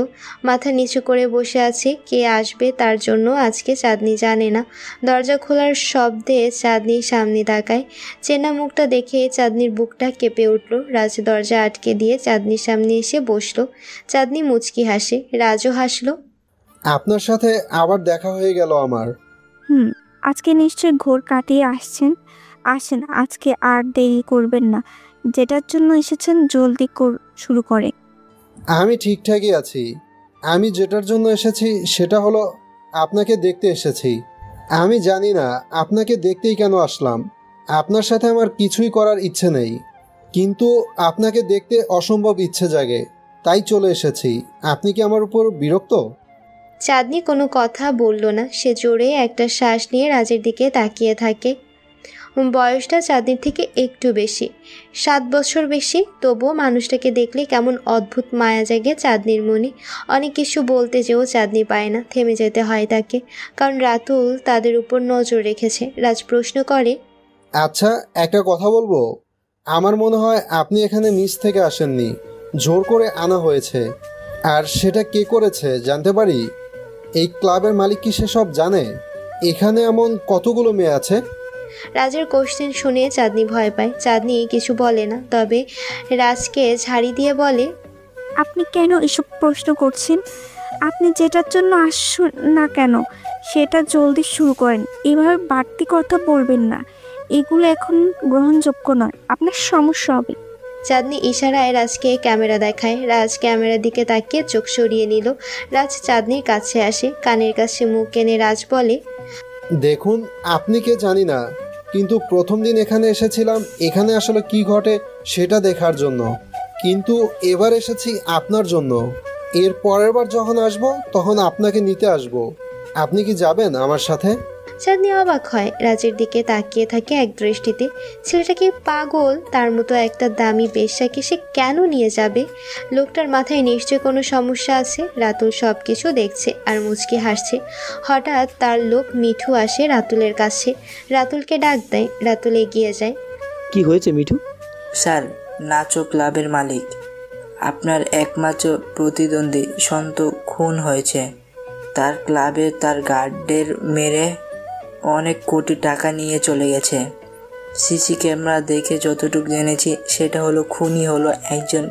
মাথা নিচু করে বসে আছে। কে আসবে তার জন্য আজকে চাঁদনি জানে না। দরজা খোলার শব্দে চাঁদনির সামনে তাকায়। চেনা মুখটা দেখে চাঁদনির বুকটা কেঁপে উঠল। রাজ দরজা আটকে দিয়ে চাঁদনির সামনে এসে বসলো। চাঁদনি মুচকি হাসে, রাজও হাসলো। আপনার সাথে আবার দেখা হয়ে গেল আমার। আজকে নিশ্চয় ঘোর কাটিয়ে আসেন, আজকে আর দেরি করবেন না, যেটার জন্য এসেছেন জলদি শুরু করে। আমি ঠিকঠাকই আছি। আমি যেটার জন্য এসেছি সেটা হলো আপনাকে দেখতে এসেছি। আমি জানি না আপনাকে দেখতেই কেন আসলাম। আপনার সাথে আমার কিছুই করার ইচ্ছে নেই, কিন্তু আপনাকে দেখতে অসম্ভব ইচ্ছে জাগে, তাই চলে এসেছি। আপনি কি আমার উপর বিরক্ত? চাঁদনি কোনো কথা বলল না। সে জোরে একটা শ্বাস নিয়ে রাজের দিকে তাকিয়ে থাকে। বয়সটা চাঁদনির থেকে একটু বেশি, 7 বছর বেশি। তবুও মানুষটাকে দেখলে কেমন অদ্ভুত মায়া জাগে চাঁদনির মনে। অনেক কিছু বলতে যেও চাঁদনি পায় না, থেমে যেতে হয় তাকে, কারণ রাতুল তাদের উপর নজর রেখেছে। রাজ প্রশ্ন করে, আচ্ছা, একটা কথা বলবো? আমার মনে হয় আপনি এখানে নিচ থেকে আসেননি, জোর করে আনা হয়েছে। আর সেটা কে করেছে জানতে পারি? এই ক্লাবের মালিক কি সেসব জানে? এখানে এমন কতগুলো মেয়ে আছে? রাজের কোশ্চেন শুনে চাঁদনি ভয় পায়। চাঁদনি কিছু বলে না, তবে রাজকে ঝাড়ি দিয়ে বলে, আপনি কেন এসব প্রশ্ন করছেন? আপনি যেটার জন্য আসুন না কেন সেটা জলদি শুরু করেন। এভাবে বাড়তি কথা বলবেন না, এগুলো এখন গ্রহণযোগ্য নয়, আপনার সমস্যা হবে। চাঁদনি ইশারায় রাজকে ক্যামেরা দেখায়। রাজ ক্যামেরার দিকে তাকিয়ে চোখ সরিয়ে নিল। রাজ চাঁদনির কাছে আসে, কানের কাছে মুখ এনে রাজ বলে, দেখুন, আপনি কে জানি না, কিন্তু প্রথম দিন এখানে এসেছিলাম এখানে আসলে কি ঘটে সেটা দেখার জন্য, কিন্তু এবার এসেছি আপনার জন্য। এর পরের বার যখন আসবো তখন আপনাকে নিতে আসবো। আপনি কি যাবেন আমার সাথে? চাঁদনি অবাক হয়, রাজের দিকে তাকিয়ে থাকে এক দৃষ্টিতে। ছেলেটা কি পাগল? তার মতো একটা দামি বেশ্যাকে সে কেন নিয়ে যাবে? লোকটার মাথায় নিশ্চয় কোনো সমস্যা আছে। রাতুল সব কিছু দেখছে আর মুচকি হাসছে। হঠাৎ তার লোক মিঠু আসে রাতুলের কাছে, রাতুলকে ডাক দেয়। রাতুল এগিয়ে যায়। কি হয়েছে মিঠু? স্যার, নাচো ক্লাবের মালিক, আপনার একমাত্র প্রতিদ্বন্দ্বী সন্ত খুন হয়েছে। তার ক্লাবে তার গার্ডদের মেরে অনেক কোটি টাকা নিয়ে চলে গেছে। সিসি ক্যামেরা দেখে যতটুকু জেনেছি সেটা হলো খুনি হলো একজন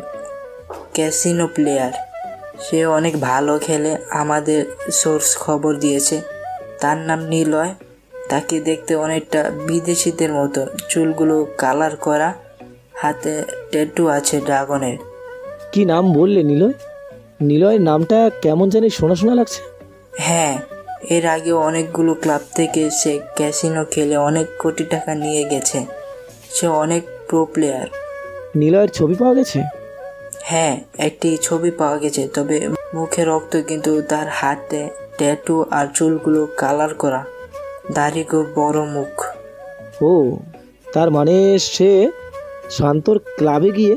ক্যাসিনো প্লেয়ার। সে অনেক ভালো খেলে, আমাদের সোর্স খবর দিয়েছে। তার নাম নিলয়। তাকে দেখতে অনেকটা বিদেশিদের মতো, চুলগুলো কালার করা, হাতে ট্যাটু আছে ড্রাগনের। কি নাম বললে? নিলয়? নিলয়ের নামটা কেমন জানি শোনা শোনা লাগছে। হ্যাঁ, এর আগে অনেকগুলো ক্লাব থেকে সে ক্যাসিনো খেলে অনেক কোটি টাকা নিয়ে গেছে। সে অনেক প্রো প্লেয়ার। নিলয়ের ছবি পাওয়া গেছে? হ্যাঁ, একটি ছবি পাওয়া গেছে, তবে মুখে রক্ত, কিন্তু তার হাতে ট্যাটু আর চুলগুলো কালার করা, দাড়ি খুব বড়, মুখ। ও, তার মানে সে শান্তর ক্লাবে গিয়ে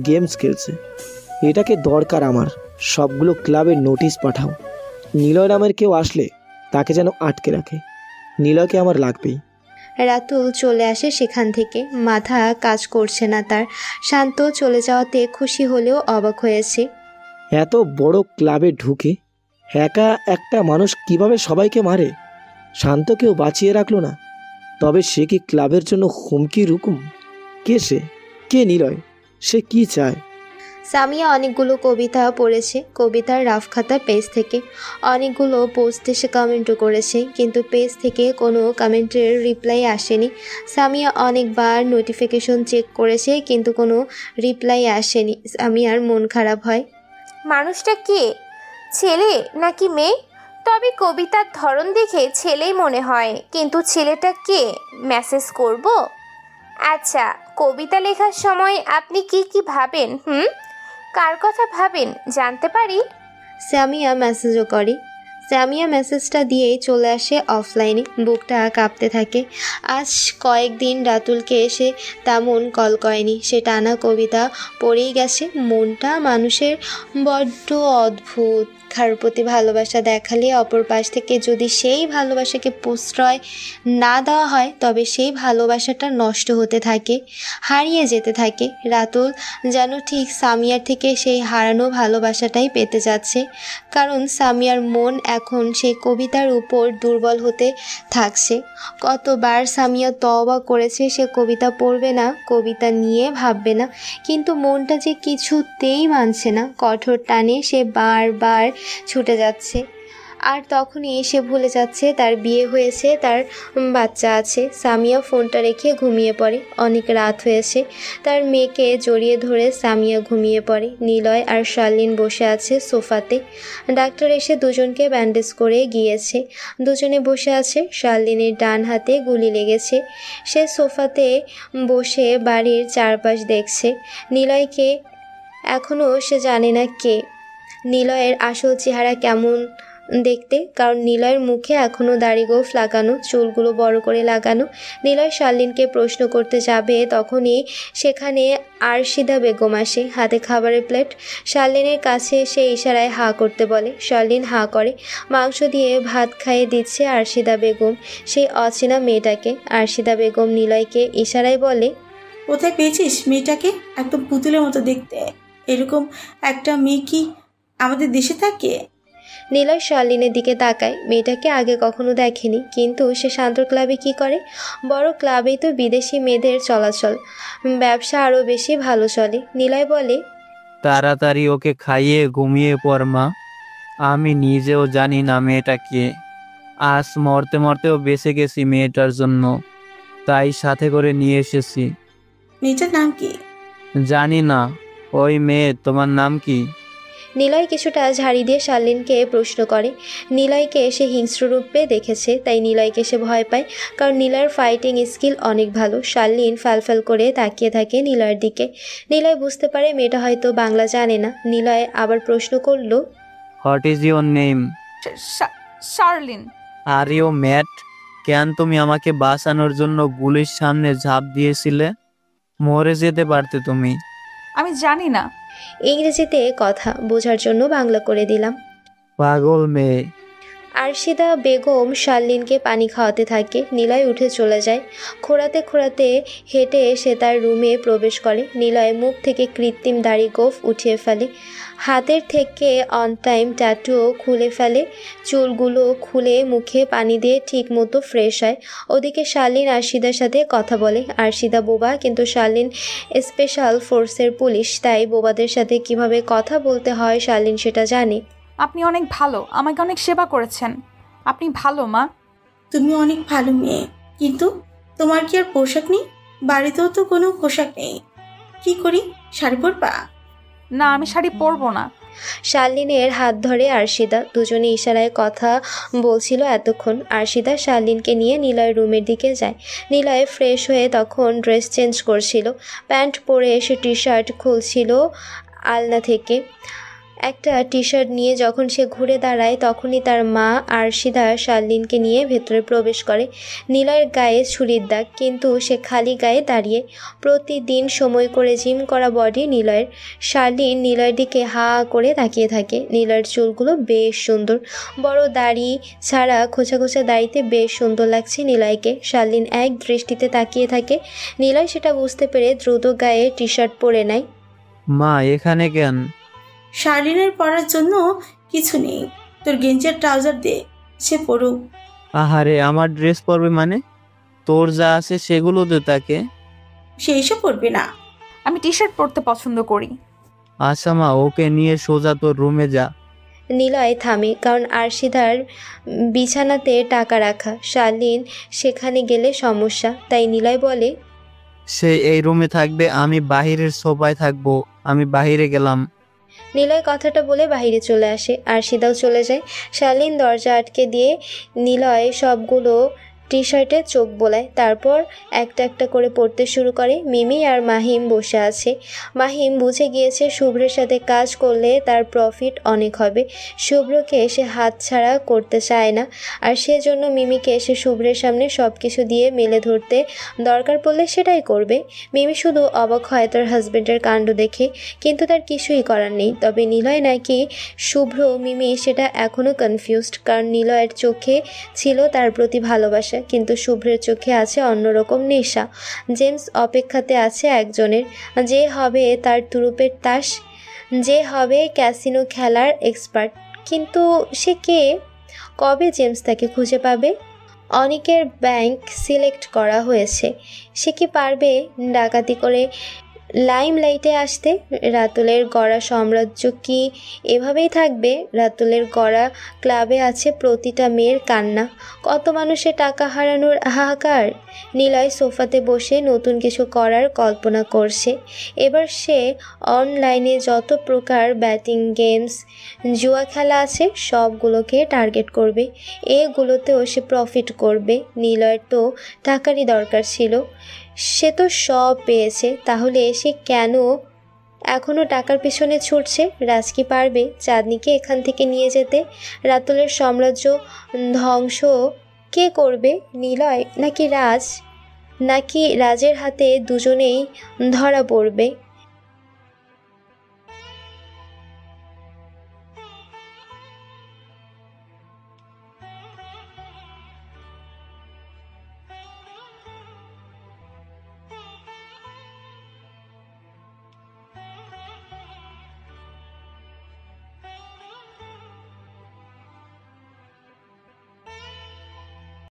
গেমস খেলছে। এটাকে দরকার আমার। সবগুলো ক্লাবে নোটিশ পাঠাও। নিলয় নামের কেউ আসলে তাকে যেন আটকে রাখে। নিলয়কে আমার লাগবেই। রাতুল চলে আসে সেখান থেকে। মাথা কাজ করছে না তার। শান্ত চলে যাওয়াতে খুশি হলেও অবাক হয়েছে। এত বড় ক্লাবে ঢুকে একা একটা মানুষ কিভাবে সবাইকে মারে? শান্তকেও বাঁচিয়ে রাখলো না। তবে সে কি ক্লাবের জন্য হুমকি রুকুম? কে সে? কে নিলয়? সে কি চায়? সামিয়া অনেকগুলো কবিতা পড়েছে কবিতার রাফ খাতা পেজ থেকে। অনেকগুলো পোস্টে সে কমেন্টও করেছে, কিন্তু পেজ থেকে কোনো কমেন্টের রিপ্লাই আসেনি। সামিয়া অনেকবার নোটিফিকেশন চেক করেছে, কিন্তু কোনো রিপ্লাই আসেনি। সামিয়ার মন খারাপ হয়। মানুষটা কে? ছেলে নাকি মেয়ে? তবে কবিতার ধরন দেখে ছেলেই মনে হয়, কিন্তু ছেলেটা কে? মেসেজ করব? আচ্ছা, কবিতা লেখার সময় আপনি কি কি ভাবেন? কার কথা ভাবেন জানতে পারি? সামিয়া মেসেজও করে। সামিয়া মেসেজটা দিয়েই চলে আসে অফলাইনে। বুকটা কাঁপতে থাকে। আজ কয়েকদিন রাতুলকে এসে তেমন কল করেনি। সে টানা কবিতা পড়েই গেছে। মনটা মানুষের বড্ড অদ্ভুত। কারোর প্রতি ভালোবাসা দেখালে অপর পাশ থেকে যদি সেই ভালোবাসাকে প্রশ্রয় না দেওয়া হয়, তবে সেই ভালোবাসাটা নষ্ট হতে থাকে, হারিয়ে যেতে থাকে। রাতুল যেন ঠিক সামিয়ার থেকে সেই হারানো ভালোবাসাটাই পেতে যাচ্ছে, কারণ সামিয়ার মন এখন সেই কবিতার উপর দুর্বল হতে থাকছে। কতবার সামিয়া তওবা করেছে সে কবিতা পড়বে না, কবিতা নিয়ে ভাববে না, কিন্তু মনটা যে কিছুতেই মানছে না। কঠোর টানে সে বারবার ছুটে যাচ্ছে। আর তখনই সে ভুলে যাচ্ছে তার বিয়ে হয়েছে, তার বাচ্চা আছে। সামিয়া ফোনটা রেখে ঘুমিয়ে পড়ে। অনেক রাত হয়েছে। তার মেয়েকে জড়িয়ে ধরে সামিয়া ঘুমিয়ে পড়ে। নিলয় আর শার্লিন বসে আছে সোফাতে। ডাক্তার এসে দুজনকে ব্যান্ডেজ করে গিয়েছে। দুজনে বসে আছে। শার্লিনের ডান হাতে গুলি লেগেছে। সে সোফাতে বসে বাড়ির চারপাশ দেখছে। নিলয়কে এখনও সে জানে না কে। নিলয়ের আসল চেহারা কেমন দেখতে, কারণ নিলয়ের মুখে এখনও দাড়ি গোঁফ লাগানো, চুলগুলো বড় করে লাগানো। নিলয় শার্লিনকে প্রশ্ন করতে যাবে, তখনই সেখানে আরশিদা বেগম আসে, হাতে খাবারের প্লেট। শার্লিনের কাছে সে ইশারায় হাঁ করতে বলে। শার্লিন হাঁ করে। মাংস দিয়ে ভাত খাইয়ে দিচ্ছে আরশিদা বেগম সেই অচেনা মেয়েটাকে। আরশিদা বেগম নিলয়কে ইশারায় বলে, কোথায় পেয়েছিস মেয়েটাকে? একদম পুতুলের মতো দেখতে। এরকম একটা মেয়ে কি আমাদের দেশে থাকে? নিলয় শার্লিনের দিকে তাকায়। মেয়েটাকে আগে কখনো দেখেনি, কিন্তু সে শান্তর ক্লাবে কি করে? বড় ক্লাবেই তো বিদেশি মেয়েদের চলাচল, ব্যবসা আরও বেশি ভালো চলে। নিলয় বলে, তাড়াতাড়ি ওকে খাইয়ে ঘুমিয়ে পড় মা। আমি নিজেও জানি না মেয়েটা কে। আজ মরতে মরতেও বেঁচে গেছি মেয়েটার জন্য, তাই সাথে করে নিয়ে এসেছি। মেয়েটার নাম কি? জানি না। ওই মেয়ে, তোমার নাম কি? নিলয় কিছুটা ঝাড়ি দিয়ে শার্লিনকে প্রশ্ন করে। নিলয়কে সে হিংস্র রূপে দেখেছে, তাই নিলয়কে সে ভয় পায়, কারণ নিলয়ের ফাইটিং স্কিল অনেক ভালো। শার্লিন ফালফাল করে তাকিয়ে থাকে নিলয়ের দিকে। নিলয় বুঝতে পারে মেয়েটা হয়তো বাংলা জানে না। নিলয় আবার প্রশ্ন করল, what is your name? Charlene. Are you mad? কেন তুমি আমাকে বাঁচানোর জন্য গুলির সামনে ঝাঁপ দিয়েছিলে? মরে যেতে পারতে তুমি। আমি জানি না। ইংরেজিতে কথা বোঝার জন্য বাংলা করে দিলাম। পাগল মেয়ে। আরশিদা বেগম শার্লিনকে পানি খাওয়াতে থাকে। নিলয় উঠে চলে যায়। খোঁড়াতে খোঁড়াতে হেঁটে এসে তার রুমে প্রবেশ করে। নিলয় মুখ থেকে কৃত্রিম দাড়ি গোঁফ উঠিয়ে ফেলে, হাতের থেকে অন টাইম ট্যাটুও খুলে ফেলে, চুলগুলো খুলে মুখে পানি দিয়ে ঠিক মতো ফ্রেশ হয়। ওদিকে শার্লিন আরশিদার সাথে কথা বলে। আরশিদা বোবা, কিন্তু শার্লিন স্পেশাল ফোর্সের পুলিশ, তাই বোবাদের সাথে কিভাবে কথা বলতে হয় শার্লিন সেটা জানে। আপনি অনেক ভালো, আমাকে অনেক সেবা করেছেন। আপনি ভালো মা। তুমি অনেক ভালো মেয়ে, কিন্তু তোমার কি আর পোশাক নেই? বাড়িতেও তো কোনো পোশাক নেই। কি করি, শাড়ি পরবা? না, আমি শাড়ি পরবো না। শার্লিনের হাত ধরে আরশিদা। দুজনে ইশারায় কথা বলছিল এতক্ষণ। আরশিদা শার্লিনকে নিয়ে নিলয়ের রুমের দিকে যায়। নিলয় ফ্রেশ হয়ে তখন ড্রেস চেঞ্জ করছিল। প্যান্ট পরে এসে টি শার্ট খুলছিল আলনা থেকে। একটা টি শার্ট নিয়ে যখন সে ঘুরে দাঁড়ায় তখনই তার মা আরশিদা শার্লিনকে নিয়ে ভেতরে প্রবেশ করে। নিলয়ের গায়ে ছুরির দাগ, কিন্তু সে খালি গায়ে দাঁড়িয়ে। প্রতিদিন সময় করে জিম করা বডি নিলয়ের। শার্লিন নিলয়ের দিকে হা করে তাকিয়ে থাকে। নিলয়ের চুলগুলো বেশ সুন্দর, বড় দাড়ি ছাড়া খোঁচা খোঁচা দাড়িতে বেশ সুন্দর লাগছে নিলয়কে। শার্লিন এক দৃষ্টিতে তাকিয়ে থাকে। নিলয় সেটা বুঝতে পেরে দ্রুত গায়ে টি শার্ট পরে নেয়। মা এখানে কেন? শার্লিনের পরার জন্য কিছু নেই, তোর গেঞ্জার ট্রাউজার দে, সে পড়ুক। আহারে, আমার ড্রেস পরবে মানে? তোর যা আছে সেগুলো দে তাকে। সে এসব পরবে না। আমি টি শার্ট পরতে পছন্দ করি। আচ্ছা মা, ওকে নিয়ে সোজা তোর রুমে যা। নিলয় থামে, কারণ আরশিদার বিছানাতে টাকা রাখা। শার্লিন সেখানে গেলে সমস্যা, তাই নিলয় বলে, সে এই রুমে থাকবে, আমি বাহিরের সোফায় থাকবো। আমি বাহিরে গেলাম। নিলয় কথাটা বলে বাইরে চলে আসে। আরশিদাও চলে যায়। শার্লিন দরজা আটকে দিয়ে নিলয় সবগুলো টি শার্টে চোখ বোলায়, তারপর একটা একটা করে পড়তে শুরু করে। মিমি আর মাহিম বসে আছে। মাহিম বুঝে গিয়েছে শুভ্রের সাথে কাজ করলে তার প্রফিট অনেক হবে। শুভ্রকে এসে হাত ছাড়া করতে চায় না, আর সেজন্য মিমিকে এসে শুভ্রের সামনে সব কিছু দিয়ে মেলে ধরতে দরকার পড়লে সেটাই করবে। মিমি শুধু অবাক হয় তার হাজব্যান্ডের কাণ্ড দেখে, কিন্তু তার কিছুই করার নেই। তবে নিলয় নাকি শুভ্র মিমি সেটা এখনও কনফিউজড, কারণ নিলয়ের চোখে ছিল তার প্রতি ভালোবাসা, কিন্তু শুভ্রের চোখে আছে অন্যরকম নেশা। জেমস অপেক্ষাতে আছে একজনের, যে হবে তার তুরুপের তাস, যে হবে ক্যাসিনো খেলার এক্সপার্ট। কিন্তু সে কে? কবে জেমস তাকে খুঁজে পাবে? অনেকের ব্যাংক সিলেক্ট করা হয়েছে। সে কি পারবে ডাকাতি করে লাইমলাইটে আসতে? রাতুলের গড়া সাম্রাজ্য কি এভাবেই থাকবে? রাতুলের গড়া ক্লাবে আছে প্রতিটা মেয়ের কান্না, কত মানুষের টাকা হারানোর হাহাকার। নিলয় সোফাতে বসে নতুন কিছু করার কল্পনা করছে। এবার সে অনলাইনে যত প্রকার ব্যাটিং গেমস, জুয়া খেলা আছে সবগুলোকে টার্গেট করবে। এগুলোতেও সে প্রফিট করবে। নিলয়ের তো টাকারই দরকার ছিল, সে তো সব পেয়েছে, তাহলে সে কেন এখনও টাকার পেছনে ছুটছে? রাজ কি পারবে চাঁদনিকে এখান থেকে নিয়ে যেতে? রাতুলের সাম্রাজ্য ধ্বংস কে করবে, নিলয় নাকি রাজ? নাকি রাজের হাতে দুজনেই ধরা পড়বে?